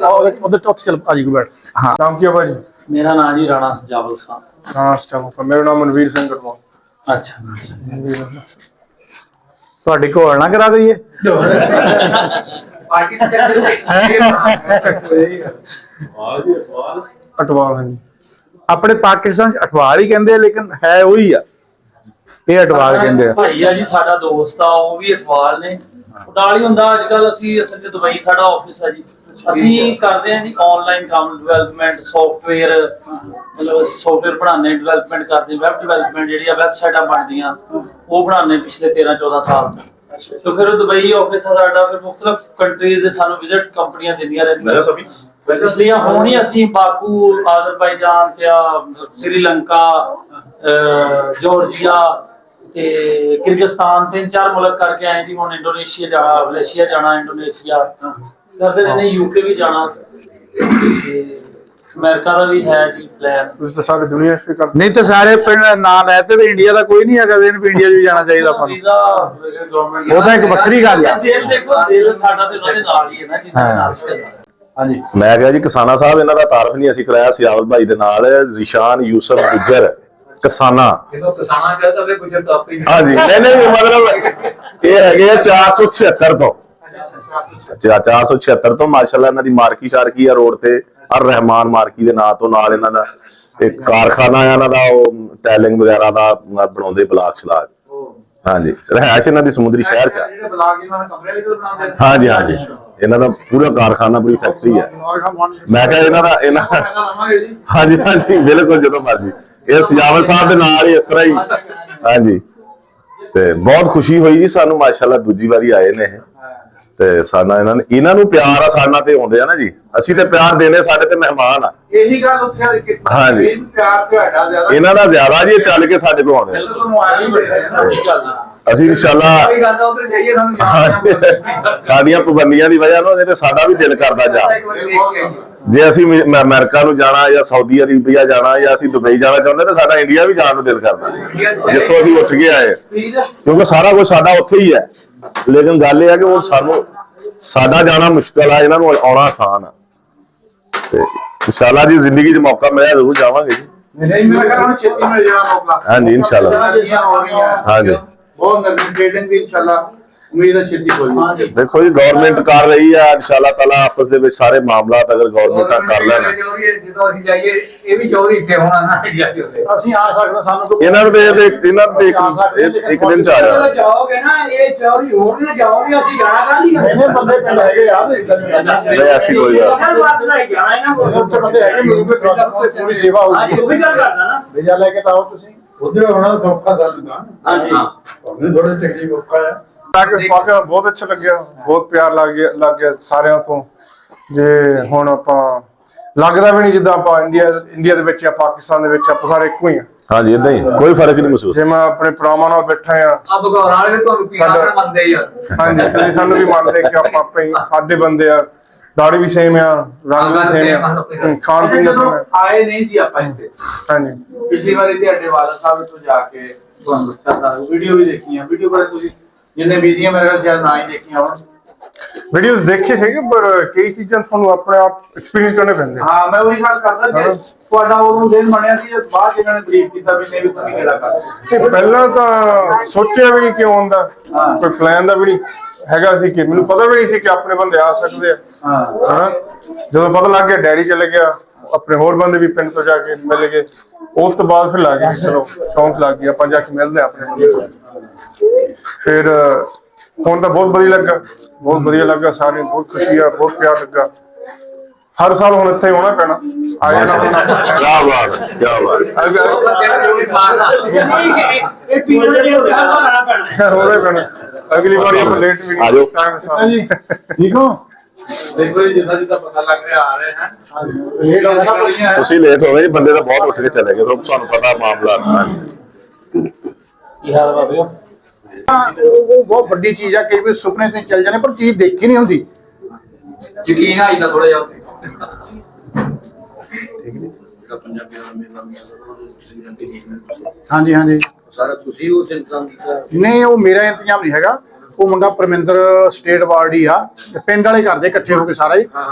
ਉਹਦੇ ਚੌਥ ਚੱਲ ਭਾਜੀ ਕੋ ਬੈਠ। ਹਾਂ ਨਾਮ ਕੀ ਹੈ ਭਾਜੀ? ਮੇਰਾ ਨਾਂ ਜੀ ਰਾਣਾ ਸਜਾਵਲ ਖਾਨ। ਹਾਂ ਸਟਾਫ ਮੇਰਾ ਨਾਮ ਮਨਵੀਰ ਸਿੰਘ ਕਰਵਾ। ਅੱਛਾ ਤੁਹਾਡੀ ਘੋਲ ਨਾ ਕਰਾ ਦਈਏ। ਅਟਵਾਲ ਹਾਂਜੀ, ਆਪਣੇ ਪਾਕਿਸਤਾਨ ਚ ਅਟਵਾਲ ਹੀ ਕਹਿੰਦੇ ਆ, ਲੇਕਿਨ ਹੈ ਉਹੀ ਆ। ਇਹ ਅਟਵਾਲ ਕਹਿੰਦੇ ਆ। ਭਾਈ ਆ ਜੀ, ਸਾਡਾ ਦੋਸਤ ਆ, ਉਹ ਵੀ ਅਟਵਾਲ ਨੇ। ਉਡਾਲੀ ਹੁੰਦਾ ਅੱਜ ਕੱਲ। ਅਸੀਂ ਅਸਲ ਚ ਦੁਬਈ ਸਾਡਾ ਆਫਿਸ ਆ ਜੀ। ਅਸੀਂ ਕਰਦੇ ਹਾਂ ਜੀ ਆਨਲਾਈਨ ਕੰਮ, ਡਿਵੈਲਪਮੈਂਟ, ਸੌਫਟਵੇਅਰ, ਮਤਲਬ ਸੌਫਟਵੇਅਰ ਬਣਾਉਂਦੇ, ਡਿਵੈਲਪਮੈਂਟ ਕਰਦੇ, ਵੈਬ ਡਿਵੈਲਪਮੈਂਟ ਜਿਹੜੀ ਆ ਵੈਬਸਾਈਟਾਂ ਬਣਦੀਆਂ ਉਹ ਬਣਾਉਂਦੇ ਪਿਛਲੇ 13-14 ਸਾਲ ਤੋਂ। तो फिर दुबई ऑफिस है साडा, फिर मुख्तलिफ कंट्रीज दे सानू विजिट कंपनियां दिंदियां रहंदियां सभी। इसलिए हुण ही असीं बाकू, आज़रबाईजान ते श्रीलंका, जॉर्जिया ते किर्गिस्तान 3-4 मुल्क करके आए जी। हुण इंडोनेशिया जाना, मलेशिया जाना, इंडोनेशिया करदे रहंदे, यूके भी जाना ते अमेरिका ਦਾ ਵੀ ਹੈ ਜੀ ਪਲਾਨ। ਤੁਸੀਂ ਤਾਂ ਸਾਰੇ ਦੁਨੀਆ ਚ ਕਰ ਨਹੀਂ ਤਾਂ ਸਾਰੇ ਪਿੰਡ ਨਾਂ ਲੈ ਤੇ ਇੰਡੀਆ ਦਾ ਕੋਈ ਨਹੀਂ ਹੈਗਾ। ਇੰਡੀਆ ਵੀ ਜਾਣਾ ਚਾਹੀਦਾ ਆਪਾਂ ਨੂੰ। ਵੀਜ਼ਾ ਗਵਰਨਮੈਂਟ ਉਹ ਤਾਂ ਇੱਕ ਵੱਖਰੀ ਗੱਲ ਆ। ਦਿਲ ਦੇਖੋ, ਦਿਲ ਸਾਡਾ ਤੇ ਉਹਨਾਂ ਦੇ ਨਾਲ ਹੀ ਹੈ ਨਾ, ਜਿੱਦਾਂ ਨਾਲ ਚੱਲਦਾ। ਹਾਂਜੀ ਮੈਂ ਕਿਹਾ ਜੀ ਕਿਸਾਨਾ ਸਾਹਿਬ, ਇਹਨਾਂ ਦਾ ਤਾਰਫ ਨਹੀਂ ਅਸੀਂ ਕਰਾਇਆ, ਸਿਆਵਲ ਭਾਈ ਦੇ ਨਾਲ ਜ਼ਿਸ਼ਾਨ ਯੂਸਫ ਗੁੱਜਰ ਕਿਸਾਨਾ। ਜਦੋਂ ਕਿਸਾਨਾਂ ਕਹਿੰਦਾ ਤੇ ਗੁਜਰ ਤਾਂ ਆਪੇ ਹੀ। ਹਾਂਜੀ ਨਹੀਂ ਮਤਲਬ ਇਹ ਹੈਗੇ 476 ਤੋਂ 476 ਤੋਂ ਮਾਸ਼ਾਅੱਲਾ। ਇਹਨਾਂ ਦੀ ਮਾਰਕੀ ਸ਼ਾਰਕੀ ਆ ਰੋਡ ਤੇ ਅਰ ਰਹਿਮਾਨ ਮਾਰਕੀ ਦੇ ਨਾਂ ਤੋਂ। ਨਾਲ ਇਹਨਾਂ ਦਾ ਇੱਕ ਕਾਰਖਾਨਾ ਆ ਇਹਨਾਂ ਦਾ, ਉਹ ਟੈਲਿੰਗ ਵਗੈਰਾ ਦਾ ਬਣਾਉਂਦੇ ਬਲਾਕ ਸ਼ਲਾਕ। ਹਾਂਜੀ ਰਹਿائش ਇਹਨਾਂ ਦੀ ਸਮੁੰਦਰੀ ਸ਼ਹਿਰ ਚ ਆ। ਜਿਹੜੇ ਬਲਾਕ ਇਹਨਾਂ ਦੇ ਕਮਰੇ ਜਿਹੜੇ ਬਣਾਉਂਦੇ ਹਾਂਜੀ ਹਾਂਜੀ ਇਹਨਾਂ ਦਾ ਪੂਰਾ ਕਾਰਖਾਨਾ, ਪੂਰੀ ਫੈਕਟਰੀ ਹੈ। ਮੈਂ ਕਿਹਾ ਇਹਨਾਂ ਲਵਾਂਗੇ ਜੀ। ਹਾਂਜੀ ਹਾਂਜੀ ਬਿਲਕੁਲ ਜਦੋਂ ਮਰਜੀ। ਇਹ ਸਿਆਵਲ ਸਾਹਿਬ ਦੇ ਨਾਲ ਹੀ ਇਸ ਤਰ੍ਹਾਂ ਹੀ। ਹਾਂਜੀ ਤੇ ਬਹੁਤ ਖੁਸ਼ੀ ਹੋਈ ਜੀ ਸਾਨੂੰ ਮਾਸ਼ਾਅੱਲਾ, ਦੂਜੀ ਵਾਰੀ ਆਏ ਨੇ ਇਹ। ਤੇ ਸਾਡਾ ਇਹਨਾਂ ਨੂੰ ਪਿਆਰ ਆ ਸਾਡਾ ਤੇ ਆਉਂਦੇ ਆ ਨਾ ਜੀ। ਅਸੀਂ ਤੇ ਪਿਆਰ ਦੇਣੇ, ਸਾਡੇ ਤੇ ਮਹਿਮਾਨ ਆ। ਇਹੀ ਗੱਲ ਉੱਥੇ ਵਾਲੀ ਕਿ ਹਾਂਜੀ। ਇਹ ਪਿਆਰ ਤੁਹਾਡਾ ਜ਼ਿਆਦਾ, ਇਹਨਾਂ ਦਾ ਜ਼ਿਆਦਾ ਜੀ, ਇਹ ਚੱਲ ਕੇ ਸਾਡੇ ਕੋਲ ਆਉਂਦੇ ਆ। ਤੁਹਾਨੂੰ ਆਇਆ ਹੀ ਬੜੇ ਹੈ ਨਾ। ਅਸੀਂ ਇਨਸ਼ਾਅੱਲਾ ਕੋਈ ਗੱਲ ਉਧਰ ਜਾਈਏ, ਸਾਨੂੰ ਹਾਂਜੀ, ਸਾਡੀਆਂ ਪਾਬੰਦੀਆਂ ਦੀ ਵਜ੍ਹਾ ਨਾਲ ਤੇ ਸਾਡਾ ਵੀ ਦਿਲ ਕਰਦਾ ਜਾ। ਜੇ ਅਸੀਂ ਅਮਰੀਕਾ ਨੂੰ ਜਾਣਾ ਜਾਂ ਸਾਊਦੀ ਅਰੇਬੀਆ ਜਾਣਾ ਜਾਂ ਅਸੀਂ ਦੁਬਈ ਜਾਣਾ ਚਾਹੁੰਦੇ ਤਾਂ ਸਾਡਾ ਇੰਡੀਆ ਵੀ ਜਾਣ ਨੂੰ ਦਿਲ ਕਰਦਾ, ਜਿੱਥੋਂ ਅਸੀਂ ਉੱਠ ਕੇ ਆਏ। ਕਿਉਂਕਿ ਸਾਰਾ ਕੁਝ ਸਾਡਾ ਉੱਥੇ ਹੀ ਹੈ। ਲੇਕਿਨ ਗੱਲ ਇਹ ਹੈ ਕਿ ਉਹ ਸਾਨੂੰ ਸਾਡਾ ਜਾਣਾ ਮੁਸ਼ਕਲ ਆ, ਇਹਨਾਂ ਨੂੰ ਆਉਣਾ ਆਸਾਨ ਆ। ਤੇ ਇਨਸ਼ਾਅੱਲਾ ਜੀ ਜ਼ਿੰਦਗੀ 'ਚ ਮੌਕਾ ਮਿਲਿਆ ਜ਼ਰੂਰ ਜਾਵਾਂਗੇ ਜੀ। ਨਹੀਂ ਮੈਂ ਕਹਿੰਦਾ ਹੁਣ ਛੇਤੀ ਮਿਲ ਜਾਣਾ ਮੌਕਾ। ਹਾਂਜੀ ਇਨਸ਼ਾਅੱਲਾ। ਹਾਂਜੀ ਹਾਂਜੀ ਬਹੁਤ ਨਰਮੀ ਟ੍ਰੇਡਿੰਗ ਦੀ ਇਨਸ਼ਾਅੱਲਾ ਉਮੀਦ ਹੈ ਛੇਤੀ ਹੋ ਜਾਏ। ਦੇਖੋ ਜੀ ਗਵਰਨਮੈਂਟ ਕਰ ਰਹੀ ਆ, ਇਨਸ਼ਾਅੱਲਾ ਤਾਲਾ ਆਪਸ ਦੇ ਵਿੱਚ ਸਾਰੇ ਮਾਮਲਾਤ ਅਗਰ ਗਵਰਨਮੈਂਟਾਂ ਕਰ ਲੈਣ ਜਦੋਂ ਅਸੀਂ ਜਾਈਏ ਇਹ ਵੀ ਚੌਧਰੀ ਇੱਥੇ ਹੋਣਾ ਨਾ ਇੰਡੀਆ ਚ ਹੁੰਦੇ ਅਸੀਂ ਆ ਸਕਦੇ, ਸਾਨੂੰ ਕੋਈ ਇਹਨਾਂ ਨੂੰ ਦੇ ਇੱਕ ਦਿਨ ਚ ਆ ਜਾਣਾ। ਜਾਓਗੇ ਨਾ ਇਹ ਚੌਧਰੀ ਹੋਣਗੇ ਜਾਓਗੇ ਅਸੀਂ ਜਾਣਾ ਕਰ ਲਈ ਇਹਨੇ ਬੰਦੇ ਪਿੰਡ ਹੈਗੇ ਆ ਨਹੀਂ ਐਸੀ ਕੋਈ ਗੱਲ ਨਹੀਂ। ਉੱਥੇ ਬੰਦੇ ਹੈਗੇ, ਮਿਲੂਗੇ ਪੂਰੀ ਸੇਵਾ ਹੋਊਗੀ। ਉਹ ਵੀ ਗੱਲ ਕਰਦਾ ਨਾ ਵੀਜ਼ਾ ਲੈ ਕੇ ਤਾਂ ਆਓ ਤੁਸੀਂ। ਉਧਰ ਹੋਣਾ ਸੌਖਾ ਦੱਸਦਾ। ਹਾਂਜੀ ਉਹਨੇ ਥੋੜੇ ਟੈਕਨੀਕ ਔਖਾ ਆ। ਪਾਕਿਸਤਾਨ ਬਹੁਤ ਅੱਛਾ ਲੱਗਿਆ, ਬਹੁਤ ਪਿਆਰ ਲੱਗ ਗਿਆ ਸਾਰਿਆਂ ਤੋਂ। ਜੇ ਹੁਣ ਆਪਾਂ ਲੱਗਦਾ ਵੀ ਨਹੀਂ ਜਿੱਦਾਂ ਆਪਾਂ ਇੰਡੀਆ ਦੇ ਵਿੱਚ ਜਾਂ ਪਾਕਿਸਤਾਨ ਦੇ ਵਿੱਚ ਆਪਾਂ ਸਾਰੇ ਇੱਕੋ ਹੀ ਆ। ਹਾਂਜੀ ਇਦਾਂ ਹੀ ਕੋਈ ਫਰਕ ਨਹੀਂ ਮਹਿਸੂਸ। ਜੇ ਮੈਂ ਆਪਣੇ ਭਰਾਵਾਂ ਨਾਲ ਬੈਠਾ ਆ, ਆ ਭਗੌਰਾਂ ਵਾਲੇ ਵੀ ਤੁਹਾਨੂੰ ਪੀਣਾ ਮੰਨਦੇ ਹੀ ਆ। ਹਾਂਜੀ ਤੁਸੀਂ ਸਾਨੂੰ ਵੀ ਮੰਨਦੇ ਕਿ ਆਪਾਂ ਆਪੇ ਹੀ ਸਾਡੇ ਬੰਦੇ ਆ, ਦਾੜੀ ਵੀ ਸੇਮ ਆ, ਰੰਗ ਵੀ ਸੇਮ ਆ, ਖਾਣ ਪੀਣ ਦਾ same ਆ। ਆਏ ਨਹੀਂ ਸੀ ਆਪਾਂ ਇੱਥੇ। ਹਾਂਜੀ ਪਿਛਲੀ ਵਾਰੀ ਤੁਹਾਡੇ ਵਾਲਾ ਸਾਹਿਬ ਤੋਂ ਜਾ ਕੇ ਤੁਹਾਨੂੰ ਦੱਸਿਆ, ਵੀਡੀਓ ਵੀ ਦੇਖੀਆਂ। ਵੀਡੀਓ ਬਾਰੇ ਤੁਸੀਂ ਜਿੰਨੇ ਬੀਜੀਆਂ ਮੇਰੇ ਕੋਲ ਸ਼ਾਇਦ ਨਾ ਹੀ ਦੇਖੀਆਂ ਹੋਣ। ਵੀਡੀਓਜ਼ ਦੇਖੇ ਸੀਗੇ, ਪਰ ਕਈ ਚੀਜ਼ਾਂ ਤੁਹਾਨੂੰ ਆਪਣੇ ਆਪ ਐਕਸਪੀਰੀਅੰਸ ਕਰਨੇ ਪੈਂਦੇ। ਹਾਂ ਮੈਂ ਉਹੀ ਗੱਲ ਕਰਦਾ ਕਿ ਤੁਹਾਡਾ ਉਦੋਂ ਦਿਨ ਬਣਿਆ ਸੀ, ਜਦ ਬਾਅਦ 'ਚ ਇਹਨਾਂ ਨੇ ਬਰੀਫ ਕੀਤਾ ਵੀ ਨਹੀਂ ਵੀ ਤੁਸੀਂ ਕਿਹੜਾ ਕਰ। ਇਹ ਪਹਿਲਾਂ ਤਾਂ ਸੋਚਿਆ ਵੀ ਨਹੀਂ ਕਿ ਆਉਣ ਦਾ, ਕੋਈ ਪਲਾਨ ਦਾ ਵੀ ਨਹੀਂ ਹੈਗਾ ਸੀ, ਕਿ ਮੈਨੂੰ ਪਤਾ ਵੀ ਨਹੀਂ ਸੀ ਕਿ ਆਪਣੇ ਬੰਦੇ ਆ ਸਕਦੇ ਆ। ਹਾਂ ਜਦੋਂ ਪਤਾ ਲੱਗ ਗਿਆ, ਡੈਡੀ ਚਲੇ ਗਿਆ, ਆਪਣੇ ਹੋਰ ਬੰਦੇ ਵੀ ਪਿੰਡ ਤੋਂ ਜਾ ਕੇ ਮਿਲ ਗਏ। ਉਸ ਤੋਂ ਬਾਅਦ ਫਿਰ ਲੱਗ ਗਿਆ ਚਲੋ ਸ਼ੌਂਕ ਲੱਗ ਗਿਆ, ਆਪਾਂ ਜਾ ਕੇ ਮਿਲਦੇ ਆਪਣੇ ਬੰਦੇ ਕੋਲ। ਫਿਰ ਹੁਣ ਤਾਂ ਬਹੁਤ ਵਧੀਆ ਲੱਗਾ, ਬਹੁਤ ਵਧੀਆ ਲੱਗਾ, ਸਾਰੇ ਬਹੁਤ ਖੁਸ਼ੀ ਆ, ਬਹੁਤ ਪਿਆਰ ਲੱਗਾ। ਹਰ ਸਾਲ ਹੁਣ ਇੱਥੇ ਆਉਣਾ ਪੈਣਾ, ਆ ਜਾਣਾ। ਕਿਆ ਬਾਤ ਹੈ, ਕਿਆ ਬਾਤ ਹੈ। ਇਹ ਪੀਣਾ ਨਹੀਂ ਹੁੰਦਾ ਲਾਣਾ ਪੈਣਾ। ਹੋਵੇ ਪੈਣਾ, ਅਗਲੀ ਵਾਰੀ ਆਪਾਂ ਲੇਟ ਵੀ ਆ ਜਾਓ। ਟਾਈਮ ਜੀ ਠੀਕ ਹੋ? ਦੇਖੋ ਜੀ ਜਿੱਦਾਂ ਜਿੱਦਾਂ ਪਤਾ ਲੱਗ ਰਿਹਾ ਆ ਰਹੇ ਹਨ। ਇਹ ਗੱਲ ਨਾ ਤੁਸੀਂ ਲੇਟ ਹੋ ਗਏ ਜੀ, ਬੰਦੇ ਤਾਂ ਬਹੁਤ ਉੱਠ ਕੇ ਚਲੇ ਗਏ, ਤੁਹਾਨੂੰ ਪਤਾ ਮਾਮਲਾ। ਕੀ ਹਾਲ ਬਾਬੇ? ਉਹ ਬਹੁਤ ਵੱਡੀ ਚੀਜ਼ ਆ। ਕਈ ਵਾਰ ਸੁਪਨੇ ਤੋਂ ਚੱਲ ਜਾਂਦੇ ਪਰ ਚੀਜ਼ ਦੇਖੀ ਨਹੀਂ ਹੁੰਦੀ। ਯਕੀਨ ਆ ਇਹਦਾ ਥੋੜਾ ਜਿਹਾ ਉੱਤੇ। ਹਾਂਜੀ ਹਾਂਜੀ ਸਾਰਾ ਤੁਸੀਂ ਉਸ ਇੰਤਜ਼ਾਮ ਕੀਤਾ? ਨਹੀਂ, ਉਹ ਮੇਰਾ ਇੰਤਜ਼ਾਮ ਨਹੀਂ ਹੈਗਾ। ਉਹ ਮੁੰਡਾ ਪਰਮਿੰਦਰ ਸਟੇਟ ਅਵਾਰਡ ਹੀ ਆ, ਪਿੰਡ ਵਾਲੇ ਕਰਦੇ ਇਕੱਠੇ ਹੋ ਕੇ ਸਾਰਾ ਹੀ।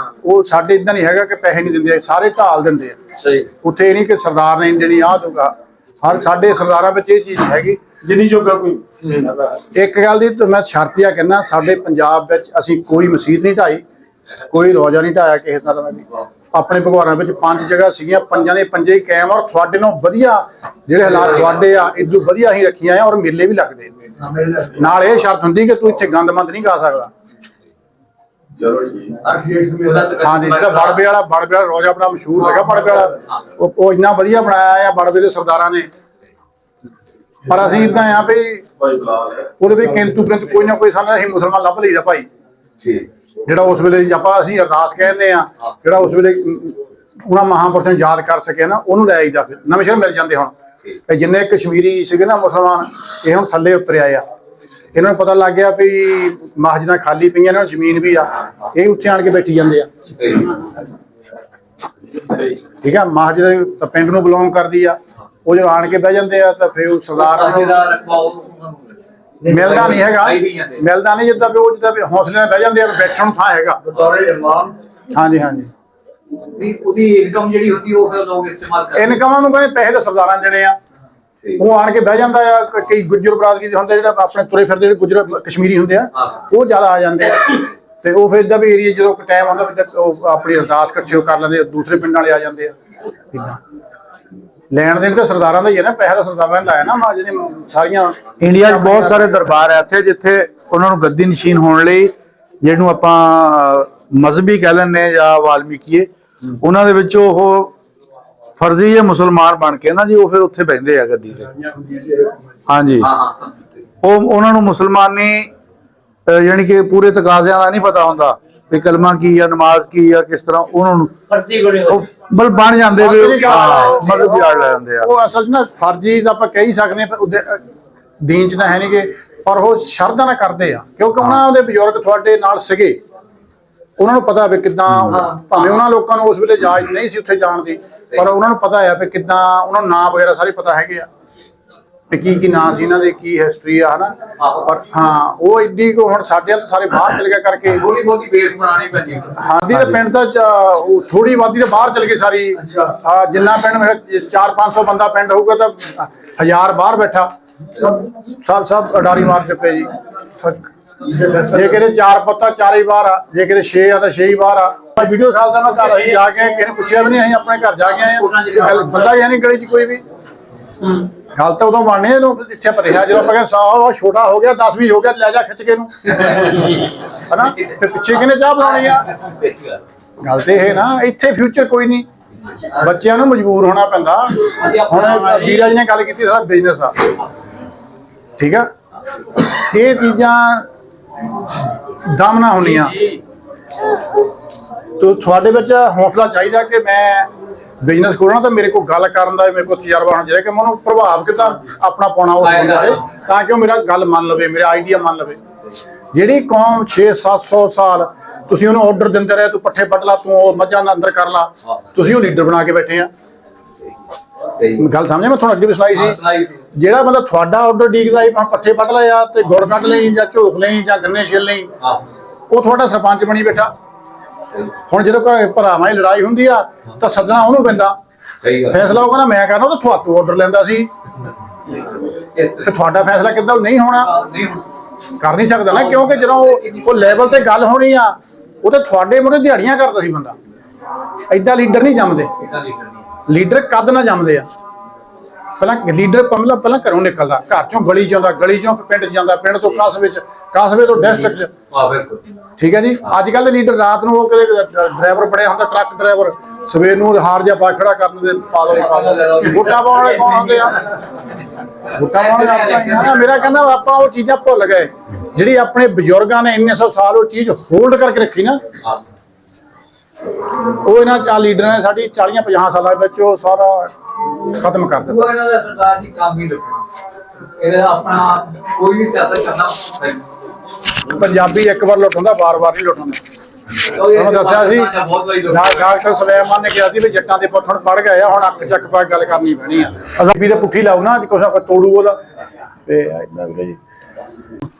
ਉਹ ਸਾਡੇ ਇਦਾਂ ਨਹੀਂ ਹੈਗਾ ਕਿ ਪੈਸੇ ਨਹੀਂ ਦਿੰਦੇ, ਸਾਰੇ ਢਾਲ ਦਿੰਦੇ ਆ। ਸਹੀ। ਉੱਥੇ ਇਹ ਨਹੀਂ ਕਿ ਸਰਦਾਰ ਨੇ ਦੇਣੀ ਆਹ ਦੂਗਾ। ਹਰ ਸਾਡੇ ਸਰਦਾਰਾਂ ਵਿੱਚ ਇਹ ਚੀਜ਼ ਹੈਗੀ। ਜਿੰਨੀ ਜੋਗਾ ਕੋਈ ਇੱਕ ਗੱਲ ਦੀ ਤਾਂ ਮੈਂ ਸ਼ਰਤੀਆ ਕਹਿੰਦਾ, ਸਾਡੇ ਪੰਜਾਬ ਵਿੱਚ ਅਸੀਂ ਕੋਈ ਮਸਜਿਦ ਨਹੀਂ ਢਾਈ, ਕੋਈ ਰੋਜ਼ਾ ਨਹੀਂ ਢਾਇਆ ਕਿਸੇ ਤਰ੍ਹਾਂ ਦਾ ਵੀ। ਆਪਣੇ ਭਗਵਾਨਾਂ ਵਿੱਚ 5 ਜਗ੍ਹਾ ਸੀਗੀਆਂ, 5 ਦੇ 5 ਹੀ ਕਾਇਮ। ਔਰ ਤੁਹਾਡੇ ਨਾਲ ਵਧੀਆ ਜਿਹੜੇ ਹਾਲਾਤ ਤੁਹਾਡੇ ਆ, ਇਦੋਂ ਵਧੀਆ ਅਸੀਂ ਰੱਖੀਆਂ ਆ। ਔਰ ਮੇਲੇ ਵੀ ਲੱਗਦੇ ਨਾਲ। ਇਹ ਸ਼ਰਤ ਹੁੰਦੀ ਕਿ ਤੂੰ ਇੱਥੇ ਗੰਦਮੰਦ ਨਹੀਂ ਗਾ ਸਕਦਾ। ਹਾਂਜੀ, ਜਿਹੜਾ ਬੜਬੇ ਵਾਲਾ ਰੋਜ਼ਾ ਬੜਾ ਮਸ਼ਹੂਰ ਹੈਗਾ। ਬੜਬੇ ਵਾਲਾ ਉਹ ਇੰਨਾ ਵਧੀਆ ਬਣਾਇਆ ਆ ਬੜਬੇ ਦੇ ਸਰਦਾਰਾਂ ਨੇ। ਪਰ ਅਸੀਂ ਇਦਾਂ ਆ ਵੀ ਉਹਦੇ ਵਿੱਚ ਕਿੰਤੂ ਪ੍ਰੰਤੂ ਕੋਈ ਨਾ ਕੋਈ ਸਾਨੂੰ ਅਸੀਂ ਮੁਸਲਮਾਨ ਲੱਭ ਲਈਦਾ ਭਾਈ, ਜਿਹੜਾ ਉਸ ਵੇਲੇ ਆਪਾਂ ਅਸੀਂ ਅਰਦਾਸ ਕਹਿੰਦੇ ਆ, ਜਿਹੜਾ ਉਸ ਵੇਲੇ ਉਹਨਾਂ ਮਹਾਂਪੁਰਸ਼ਾਂ ਨੂੰ ਯਾਦ ਕਰ ਸਕੇ ਨਾ, ਉਹਨੂੰ ਲੈ ਆਈਦਾ। ਫਿਰ ਨਵੇਂ ਸ਼ਹਿਰ ਮਿਲ ਜਾਂਦੇ ਹੁਣ। ਤੇ ਜਿੰਨੇ ਕਸ਼ਮੀਰੀ ਸੀਗੇ ਨਾ ਮੁਸਲਮਾਨ, ਇਹ ਹੁਣ ਥੱਲੇ ਉਤਰ ਆਏ ਆ। ਇਹਨਾਂ ਨੂੰ ਪਤਾ ਲੱਗ ਗਿਆ ਵੀ ਮਸਜਿਦਾਂ ਖਾਲੀ ਪਈਆਂ, ਇਹਨਾਂ ਨੂੰ ਜ਼ਮੀਨ ਵੀ ਆ, ਇਹ ਉੱਥੇ ਆਣ ਕੇ ਬੈਠੀ ਜਾਂਦੇ ਆ। ਠੀਕ ਆ, ਮਸਜਿਦ ਤਾਂ ਪਿੰਡ ਨੂੰ ਬਿਲੋਂਗ ਕਰਦੀ ਆ। ਉਹ ਜਦੋਂ ਆਣ ਕੇ ਬਹਿ ਜਾਂਦੇ ਆ ਤਾਂ ਫਿਰ ਉਹ ਸਰਦਾਰ ਮਿਲਦਾ ਨਹੀਂ ਹੈਗਾ, ਮਿਲਦਾ ਨਹੀਂ। ਜਿੱਦਾਂ ਵੀ ਉਹ ਜਿੱਦਾਂ ਵੀ ਹੌਸਲੇ ਨਾਲ ਬਹਿ ਜਾਂਦੇ ਆ, ਬੈਠਣ ਨੂੰ ਥਾਂ ਹੈਗਾ। ਹਾਂਜੀ ਹਾਂਜੀ, ਉਹਦੀ ਇਨਕਮ ਜਿਹੜੀ ਹੁੰਦੀ ਉਹ ਫਿਰ ਲੋਕ ਇਸਤੇਮਾਲ ਕਰਦੇ। ਇਨਕਮਾਂ ਨੂੰ ਕਹਿੰਦੇ ਪੈਸੇ ਤਾਂ ਸਰਦਾਰਾਂ ਦੇਣੇ ਆ। ਉਹ ਆਣ ਕੇ ਬਹਿ ਜਾਂਦਾ ਆ। ਕਈ ਗੁੱਜਰ ਬਰਾਦਰੀ ਦੇ ਹੁੰਦੇ, ਜਿਹੜਾ ਆਪਣੇ ਤੁਰੇ ਫਿਰਦੇ ਜਿਹੜੇ ਗੁੱਜਰ ਕਸ਼ਮੀਰੀ ਹੁੰਦੇ ਆ, ਉਹ ਜ਼ਿਆਦਾ ਆ ਜਾਂਦੇ ਆ। ਤੇ ਉਹ ਫਿਰ ਇਦਾਂ ਵੀ ਏਰੀਆ ਜਦੋਂ ਟਾਈਮ ਆਉਂਦਾ ਵੀ ਉਹ ਆਪਣੀ ਅਰਦਾਸ ਇਕੱਠੇ ਕਰ ਲੈਂਦੇ, ਦੂਸਰੇ ਪਿੰਡਾਂ ਵਾਲੇ ਆ ਜਾਂਦੇ ਆ। ਇਦਾਂ ਲੈਣ ਦੇਣ ਤਾਂ ਸਰਦਾਰਾਂ ਦਾ ਹੀ ਹੈ ਨਾ, ਪੈਸਾ ਤਾਂ ਸਰਦਾਰਾਂ ਨੇ ਲਾਇਆ ਨਾ। ਜਿਹੜੇ ਸਾਰੀਆਂ ਇੰਡੀਆ 'ਚ ਬਹੁਤ ਸਾਰੇ ਦਰਬਾਰ ਐਸੇ ਜਿੱਥੇ ਉਹਨਾਂ ਨੂੰ ਗੱਦੀ ਨਸ਼ੀਨ ਹੋਣ ਲਈ, ਜਿਹਨੂੰ ਆਪਾਂ ਮਜ਼ਹਬੀ ਕਹਿ ਲੈਂਦੇ ਜਾਂ ਵਾਲਮੀਕੀਏ, ਉਹਨਾਂ ਦੇ ਵਿੱਚ ਉਹ ਫਰਜ਼ੀ ਜੇ ਮੁਸਲਮਾਨ ਬਣ ਕੇ ਨਾ ਜੀ, ਉਹ ਫਿਰ ਉੱਥੇ ਬਹਿੰਦੇ ਆ ਗੱਦੀ ਤੇ। ਹਾਂਜੀ, ਉਹ ਉਹਨਾਂ ਨੂੰ ਮੁਸਲਮਾਨੀ ਯਾਨੀ ਕਿ ਪੂਰੇ ਤਕਾਜ਼ਿਆਂ ਦਾ ਨਹੀਂ ਪਤਾ ਹੁੰਦਾ ਵੀ ਕਲਮਾ ਕੀ ਆ, ਨਮਾਜ਼ ਕੀ ਆ, ਕਿਸ ਤਰ੍ਹਾਂ ਉਹਨਾਂ ਨੂੰ ਬਲ ਬਣ ਜਾਂਦੇ ਵੀ ਮਤਲਬ ਵੀ ਆੜ ਲੈ ਜਾਂਦੇ ਆ। ਉਹ ਅਸਲ 'ਚ ਨਾ ਫਰਜ਼ੀ ਤਾਂ ਆਪਾਂ ਕਹਿ ਹੀ ਸਕਦੇ ਹਾਂ, ਪਰ ਦੀਨ 'ਚ ਤਾਂ ਹੈ ਨਹੀਂਗੇ। ਪਰ ਉਹ ਸ਼ਰਧਾ ਨਾਲ ਕਰਦੇ ਆ, ਕਿਉਂਕਿ ਉਹਨਾਂ ਦੇ ਬਜ਼ੁਰਗ ਤੁਹਾਡੇ ਨਾਲ ਸੀਗੇ। ਉਹਨਾਂ ਨੂੰ ਪਤਾ ਵੀ ਕਿੱਦਾਂ, ਭਾਵੇਂ ਉਹਨਾਂ ਲੋਕਾਂ ਨੂੰ ਉਸ ਵੇਲੇ ਇਜਾਜ਼ਤ ਨਹੀਂ ਸੀ ਉੱਥੇ ਜਾਣ ਦੀ, ਪਰ ਉਹਨਾਂ ਨੂੰ ਪਤਾ ਆ ਵੀ ਕਿੱਦਾਂ, ਉਹਨਾਂ ਨੂੰ ਨਾਂ ਵਗੈਰਾ ਸਾਰੇ ਪਤਾ ਹੈਗੇ ਆ ਵੀ ਕੀ ਨਾਂ ਸੀ ਇਹਨਾਂ ਦੇ, ਕੀ ਹਿਸਟਰੀ ਆ, ਹਨਾ। ਪਰ ਹਾਂ, ਉਹ ਏਡੀ ਕੋ ਹੁਣ ਸਾਡੇ ਸਾਰੇ ਬਾਹਰ ਚਲੇ ਗਏ ਕਰਕੇ ਥੋੜੀ ਬਹੁਤੀ ਬੇਸ ਬਣਾਉਣੀ ਪੈਂਦੀ ਹੈ। ਹਾਂਜੀ, ਤੇ ਪਿੰਡ ਦਾ ਥੋੜੀ ਆਬਾਦੀ ਤਾਂ ਬਾਹਰ ਚਲ ਗਈ ਸਾਰੀ। ਹਾਂ, ਜਿੰਨਾ ਪਿੰਡ ਮੇਰਾ 400-500 ਬੰਦਾ ਪਿੰਡ ਹੋਊਗਾ ਤਾਂ 1000 ਬਾਹਰ ਬੈਠਾ। ਸਭ ਅਡਾਰੀ ਮਾਰ ਚੁੱਕੇ ਜੀ। ਜੇ ਕਿਤੇ 4 ਪੁੱਤਾਂ 4 ਹੀ ਬਾਹਰ ਆ, ਜੇ ਕਿਤੇ 6 ਆ ਤਾਂ 6 ਹੀ ਬਾਹਰ ਆ। ਵੀਡੀਓ ਸਾਲ ਦਾ ਮੈਂ ਘਰ ਅਸੀਂ ਜਾ ਕੇ ਕਿਸੇ ਨੇ ਪੁੱਛਿਆ ਵੀ ਨਹੀਂ, ਅਸੀਂ ਆਪਣੇ ਘਰ ਜਾ ਕੇ ਆਏ ਆ, ਬੰਦਾ ਹੀ ਨਹੀਂ ਗਲੀ 'ਚ ਕੋਈ ਵੀ। ਗੱਲ ਤਾਂ ਉਦੋਂ ਬਣਨੀ ਇਹਨੂੰ ਇੱਥੇ ਪਰ ਰਿਹਾ ਜਦੋਂ ਆਪਾਂ ਕਹਿੰਦੇ ਸਾਹ ਛੋਟਾ ਹੋ ਗਿਆ 10 ਵੀ ਹੋ ਗਿਆ ਲੈ ਜਾ ਖਿੱਚ ਕੇ ਇਹਨੂੰ, ਹਨਾ ਤੇ ਪਿੱਛੇ ਕਿਹਨੇ ਚਾਹ ਬਣਾਉਣੀ ਆ। ਗੱਲ ਤੇ ਇਹ ਨਾ ਇੱਥੇ ਫਿਊਚਰ ਕੋਈ ਨਹੀਂ, ਬੱਚਿਆਂ ਨੂੰ ਮਜਬੂਰ ਹੋਣਾ ਪੈਂਦਾ। ਹੁਣ ਵੀਰਾ ਜੀ ਨੇ ਗੱਲ ਕੀਤੀ ਸਾਡਾ ਬਿਜ਼ਨਸ ਆ, ਠੀਕ ਆ, ਇਹ ਚੀਜ਼ਾਂ ਦਮ ਨਾ ਹੋਣੀਆਂ। ਤੋ ਤੁਹਾਡੇ ਵਿੱਚ ਹੌਸਲਾ ਚਾਹੀਦਾ ਕਿ ਮੈਂ ਬਿਜ਼ਨਸ ਖੋਲਣਾ ਤਾਂ ਮੇਰੇ ਕੋਲ ਗੱਲ ਕਰਨ ਦਾ ਮੇਰੇ ਕੋਲ ਤਜਰਬਾ ਹੋਣਾ ਚਾਹੀਦਾ ਕਿ ਮੈਂ ਉਹਨੂੰ ਪ੍ਰਭਾਵ ਕਿੱਦਾਂ ਆਪਣਾ ਪਾਉਣਾ ਉਸ ਬੰਦੇ ਤੇ, ਤਾਂ ਕਿ ਉਹ ਮੇਰਾ ਗੱਲ ਮੰਨ ਲਵੇ, ਮੇਰਾ ਆਈਡੀਆ ਮੰਨ ਲਵੇ। ਜਿਹੜੀ ਕੌਮ 600-700 ਸਾਲ ਤੁਸੀਂ ਉਹਨੂੰ ਆਰਡਰ ਦਿੰਦੇ ਰਹੇ, ਤੂੰ ਪੱਠੇ ਵੱਢ ਲਾ, ਤੂੰ ਉਹ ਮੱਝਾਂ ਦਾ ਅੰਦਰ ਕਰ ਲਾ, ਤੁਸੀਂ ਉਹ ਲੀਡਰ ਬਣਾ ਕੇ ਬੈਠੇ ਆ। ਗੱਲ ਸਮਝਿਆ ਮੈਂ ਤੁਹਾਨੂੰ ਅੱਗੇ ਵੀ ਸੁਣਾਈ ਸੀ, ਜਿਹੜਾ ਬੰਦਾ ਤੁਹਾਡਾ ਆਰਡਰ ਡੀਕਦਾ ਸੀ ਪੱਠੇ ਵੱਢ ਲਿਆ ਤੇ ਗੁੜ ਕੱਢ ਲਈ ਜਾਂ ਝੋਕ ਲਈ ਜਾਂ ਗੰਨੇ ਛਿੱਲ ਲਈ, ਉਹ ਤੁਹਾਡਾ ਸਰਪੰਚ ਬਣੀ ਬੈਠਾ। ਹੁਣ ਜਦੋਂ ਘਰ ਭਰਾਵਾਂ ਦੀ ਲੜਾਈ ਹੁੰਦੀ ਆ ਤਾਂ ਸੱਦਣਾ ਉਹਨੂੰ ਪੈਂਦਾ, ਫੈਸਲਾ ਉਹ ਕਹਿੰਦਾ ਮੈਂ ਕਰਨਾ, ਉਹ ਤੁਹਾਨੂੰ ਆਰਡਰ ਲੈਂਦਾ ਸੀ ਤੇ ਤੁਹਾਡਾ ਫੈਸਲਾ ਕਿੱਦਾਂ ਨਹੀਂ ਹੋਣਾ, ਕਰ ਨਹੀਂ ਸਕਦਾ ਨਾ, ਕਿਉਂਕਿ ਜਦੋਂ ਉਹ ਲੈਵਲ ਤੇ ਗੱਲ ਹੋਣੀ ਆ ਉਹ ਤੇ ਤੁਹਾਡੇ ਮੂਹਰੇ ਦਿਹਾੜੀਆਂ ਕਰਦਾ ਸੀ ਬੰਦਾ। ਏਦਾਂ ਲੀਡਰ ਨਹੀਂ ਜੰਮਦੇ, ਲੀਡਰ ਕੱਦ ਨਾ ਜੰਮਦੇ ਆ। ਪਹਿਲਾਂ ਲੀਡਰ ਪਹਿਲਾਂ ਘਰੋਂ ਨਿਕਲਦਾ, ਘਰ ਚੋਂ ਗਲੀ ਚ ਆਉਂਦਾ, ਗਲੀ ਚੋਂ ਪਿੰਡ ਚ ਜਾਂਦਾ, ਪਿੰਡ ਤੋਂ ਕਸਬੇ ਚ, ਕਸਬੇ ਤੋਂ ਡਿਸਟ੍ਰਿਕਟ ਚ, ਠੀਕ ਹੈ ਜੀ। ਅੱਜ ਕੱਲ੍ਹ ਦੇ ਲੀਡਰ ਰਾਤ ਨੂੰ ਉਹ ਡਰਾਈਵਰ ਬਣਿਆ ਹੁੰਦਾ, ਟਰੱਕ ਡਰਾਈਵਰ, ਸਵੇਰ ਨੂੰ ਹਾਰ ਜਾਂ ਪਾਖੜਾ ਕਰਨ ਦੇ ਪਾ ਦੋ। ਵੋਟਾਂ ਪਾਉਣ ਵਾਲੇ ਕੌਣ ਹੁੰਦੇ ਆ? ਵੋਟਾਂ ਪਾਉਣ ਵਾਲੇ ਮੇਰਾ ਕਹਿੰਦਾ ਆਪਾਂ ਉਹ ਚੀਜ਼ਾਂ ਭੁੱਲ ਗਏ, ਜਿਹੜੀ ਆਪਣੇ ਬਜ਼ੁਰਗਾਂ ਨੇ ਇੰਨੇ 100 ਸਾਲ ਉਹ ਚੀਜ਼ ਹੋਲਡ ਕਰਕੇ ਰੱਖੀ ਨਾ, ਉਹ ਇਹਨਾਂ 4 ਲੀਡਰਾਂ ਨੇ ਸਾਡੀ 40-50 ਸਾਲਾਂ ਵਿੱਚ ਉਹ ਸਾਰਾ ਖਤਮ ਕਰ ਦਿੱਤਾ। ਇਹਨਾਂ ਦਾ ਸਰਦਾਰ ਜੀ ਕੰਮ ਹੀ ਲੁੱਟਣਾ, ਇਹਦਾ ਆਪਣਾ ਕੋਈ ਵੀ ਸਿਆਸਤ ਕਰਨਾ। ਪੰਜਾਬੀ ਇੱਕ ਵਾਰ ਲੁੱਟਦਾ, ਵਾਰ-ਵਾਰ ਨਹੀਂ ਲੁੱਟਦਾ। ਉਹਨੂੰ ਦੱਸਿਆ ਸੀ ਡਾਕਟਰ ਸੁਲੇਮਾਨ ਨੇ ਕਿਹਾ ਸੀ ਵੀ ਜੱਟਾਂ ਦੇ ਪੁੱਤ ਹੁਣ ਪੜ ਗਏ ਆ, ਹੁਣ ਅੱਖ ਚੱਕ ਪਾ ਗੱਲ ਕਰਨੀ ਪੈਣੀ ਆ। ਅਸੀਂ ਵੀ ਤਾਂ ਪੁੱਠੀ ਲਾਉ ਨਾ, ਕੁਛ ਨਾ ਕੁਛ ਤੋੜੂ ਉਹਦਾ ਤੇ ਇਦਾਂ ਵੀਰੇ ਜੀ।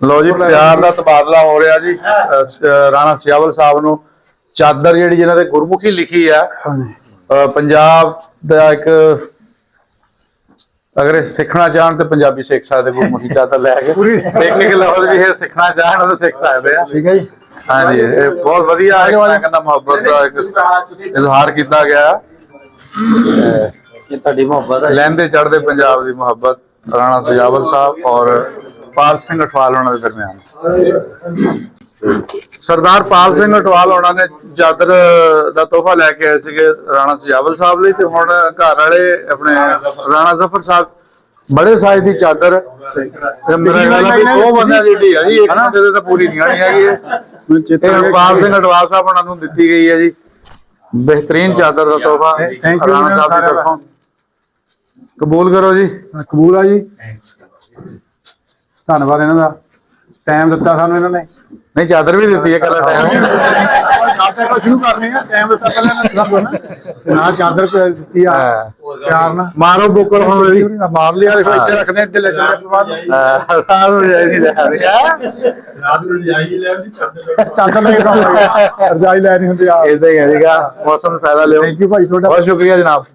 ਲੋ ਜੀ, ਪਿਆਰ ਦਾ ਤਬਾਦਲਾ ਹੋ ਰਿਹਾ ਜੀ। ਰਾਣਾ ਸਿਆਵਲ ਸਾਹਿਬ ਨੂੰ ਚਾਦਰ ਜਿਹੜੀ ਜਿਹਨਾਂ ਦੇ ਗੁਰਮੁਖੀ ਲਿਖੀ ਆ, ਪੰਜਾਬ ਦਾ ਇੱਕ, ਅਗਰ ਇਹ ਸਿੱਖਣਾ ਚਾਹਣ ਤੇ ਪੰਜਾਬੀ ਸਿੱਖ ਸਕਦੇ, ਗੁਰਮੁਖੀ ਚਾਦਰ ਲੈ ਕੇ ਇੱਕ ਲਫ਼ਜ਼ ਵੀ ਇਹ ਸਿੱਖਣਾ ਚਾਹਣ ਤਾਂ ਸਿੱਖ ਸਕਦੇ ਆ। ਠੀਕ ਹੈ ਜੀ, ਹਾਂਜੀ, ਇਹ ਬਹੁਤ ਵਧੀਆ ਕਹਿੰਦਾ ਮੁਹੱਬਤ ਦਾ ਇੱਕ ਇਜ਼ਹਾਰ ਕੀਤਾ ਗਿਆ। ਇਹ ਤੁਹਾਡੀ ਮੁਹੱਬਤ ਹੈ, ਲਹਿੰਦੇ ਚੜ੍ਹਦੇ ਪੰਜਾਬ ਦੀ ਮੁਹੱਬਤ ਰਾਣਾ ਸਿਆਵਲ ਸਾਹਿਬ ਔਰ ਪਾਲ ਸਿੰਘ ਅਠਵਾਲ ਉਹਨਾਂ ਦੇ ਦਰਮਿਆਨ। ਸਰਦਾਰ ਪਾਲ ਸਿੰਘ ਅਠਵਾਲ ਉਹਨਾਂ ਨੇ ਚਾਦਰ ਦਾ ਤੋਹਫਾ ਲੈ ਕੇ ਆਏ ਸੀਗੇ ਰਾਣਾ ਸਿਆਵਲ ਸਾਹਿਬ ਲਈ, ਤੇ ਹੁਣ ਘਰ ਵਾਲੇ ਆਪਣੇ ਰਾਣਾ ਜ਼ਫਰ ਸਾਹਿਬ ਬੜੇ ਸਾਈਜ਼ ਦੀ ਚਾਦਰ, ਮੇਰੇ ਨਾਲ ਵੀ 2 ਬੰਦਿਆਂ ਦੀ ਢੀ ਆ ਜੀ, ਇੱਕ ਬੰਦੇ ਦੇ ਤਾਂ ਪੂਰੀ ਨਹੀਂ ਆਣੀ ਹੈਗੀ। ਇਹ ਪਾਲ ਸਿੰਘ ਅਠਵਾਲ ਸਾਹਿਬ ਉਹਨਾਂ ਨੂੰ ਦਿੱਤੀ ਗਈ ਹੈ ਜੀ ਬਿਹਤਰੀਨ ਚਾਦਰ ਦਾ ਤੋਹਫਾ ਰਾਣਾ ਸਾਹਿਬ ਦੀ ਤਰਫੋਂ। ਕਬੂਲ ਕਰੋ ਜੀ। ਕਬੂਲ ਆ ਜੀ, ਧੰਨਵਾਦ ਇਹਨਾਂ ਦਾ, ਟਾਈਮ ਦਿੱਤਾ ਸਾਨੂੰ ਇਹਨਾਂ ਨੇ। ਨਹੀਂ, ਚਾਦਰ ਵੀ ਦਿੱਤੀ ਹੈ, ਕੱਲਾ ਟਾਈਮ ਆਪਾਂ ਸ਼ੁਰੂ ਕਰਨੇ ਆ, ਟਾਈਮ ਦਿੱਤਾ ਪਹਿਲਾਂ ਨਾ ਚਾਦਰ ਦਿੱਤੀ ਆ ਪਿਆਰ ਨਾਲ। ਮਾਰੋ ਬੁੱਕਰ ਹੁਣ ਜੀ, ਮਾਰ ਲਿਆ, ਦੇਖੋ ਇੱਥੇ ਰੱਖਦੇ ਇੱਥੇ ਲੈ ਚੱਲੇ ਬਾਅਦ ਰਾਤ ਨੂੰ ਜਾਈ ਲੈ ਚਾਦਰ ਲੈ ਕੇ ਰਜਾਈ ਲੈ ਨਹੀਂ ਹੁੰਦੀ ਆ। ਇਦਾਂ ਹੀ ਹੈ ਜੀਗਾ। ਮੌਸਮ ਦਾ ਫਾਇਦਾ ਲਿਓ। ਥੈਂਕ ਯੂ ਭਾਈ ਤੁਹਾਡਾ, ਬਹੁਤ ਸ਼ੁਕਰੀਆ ਜਨਾਬ।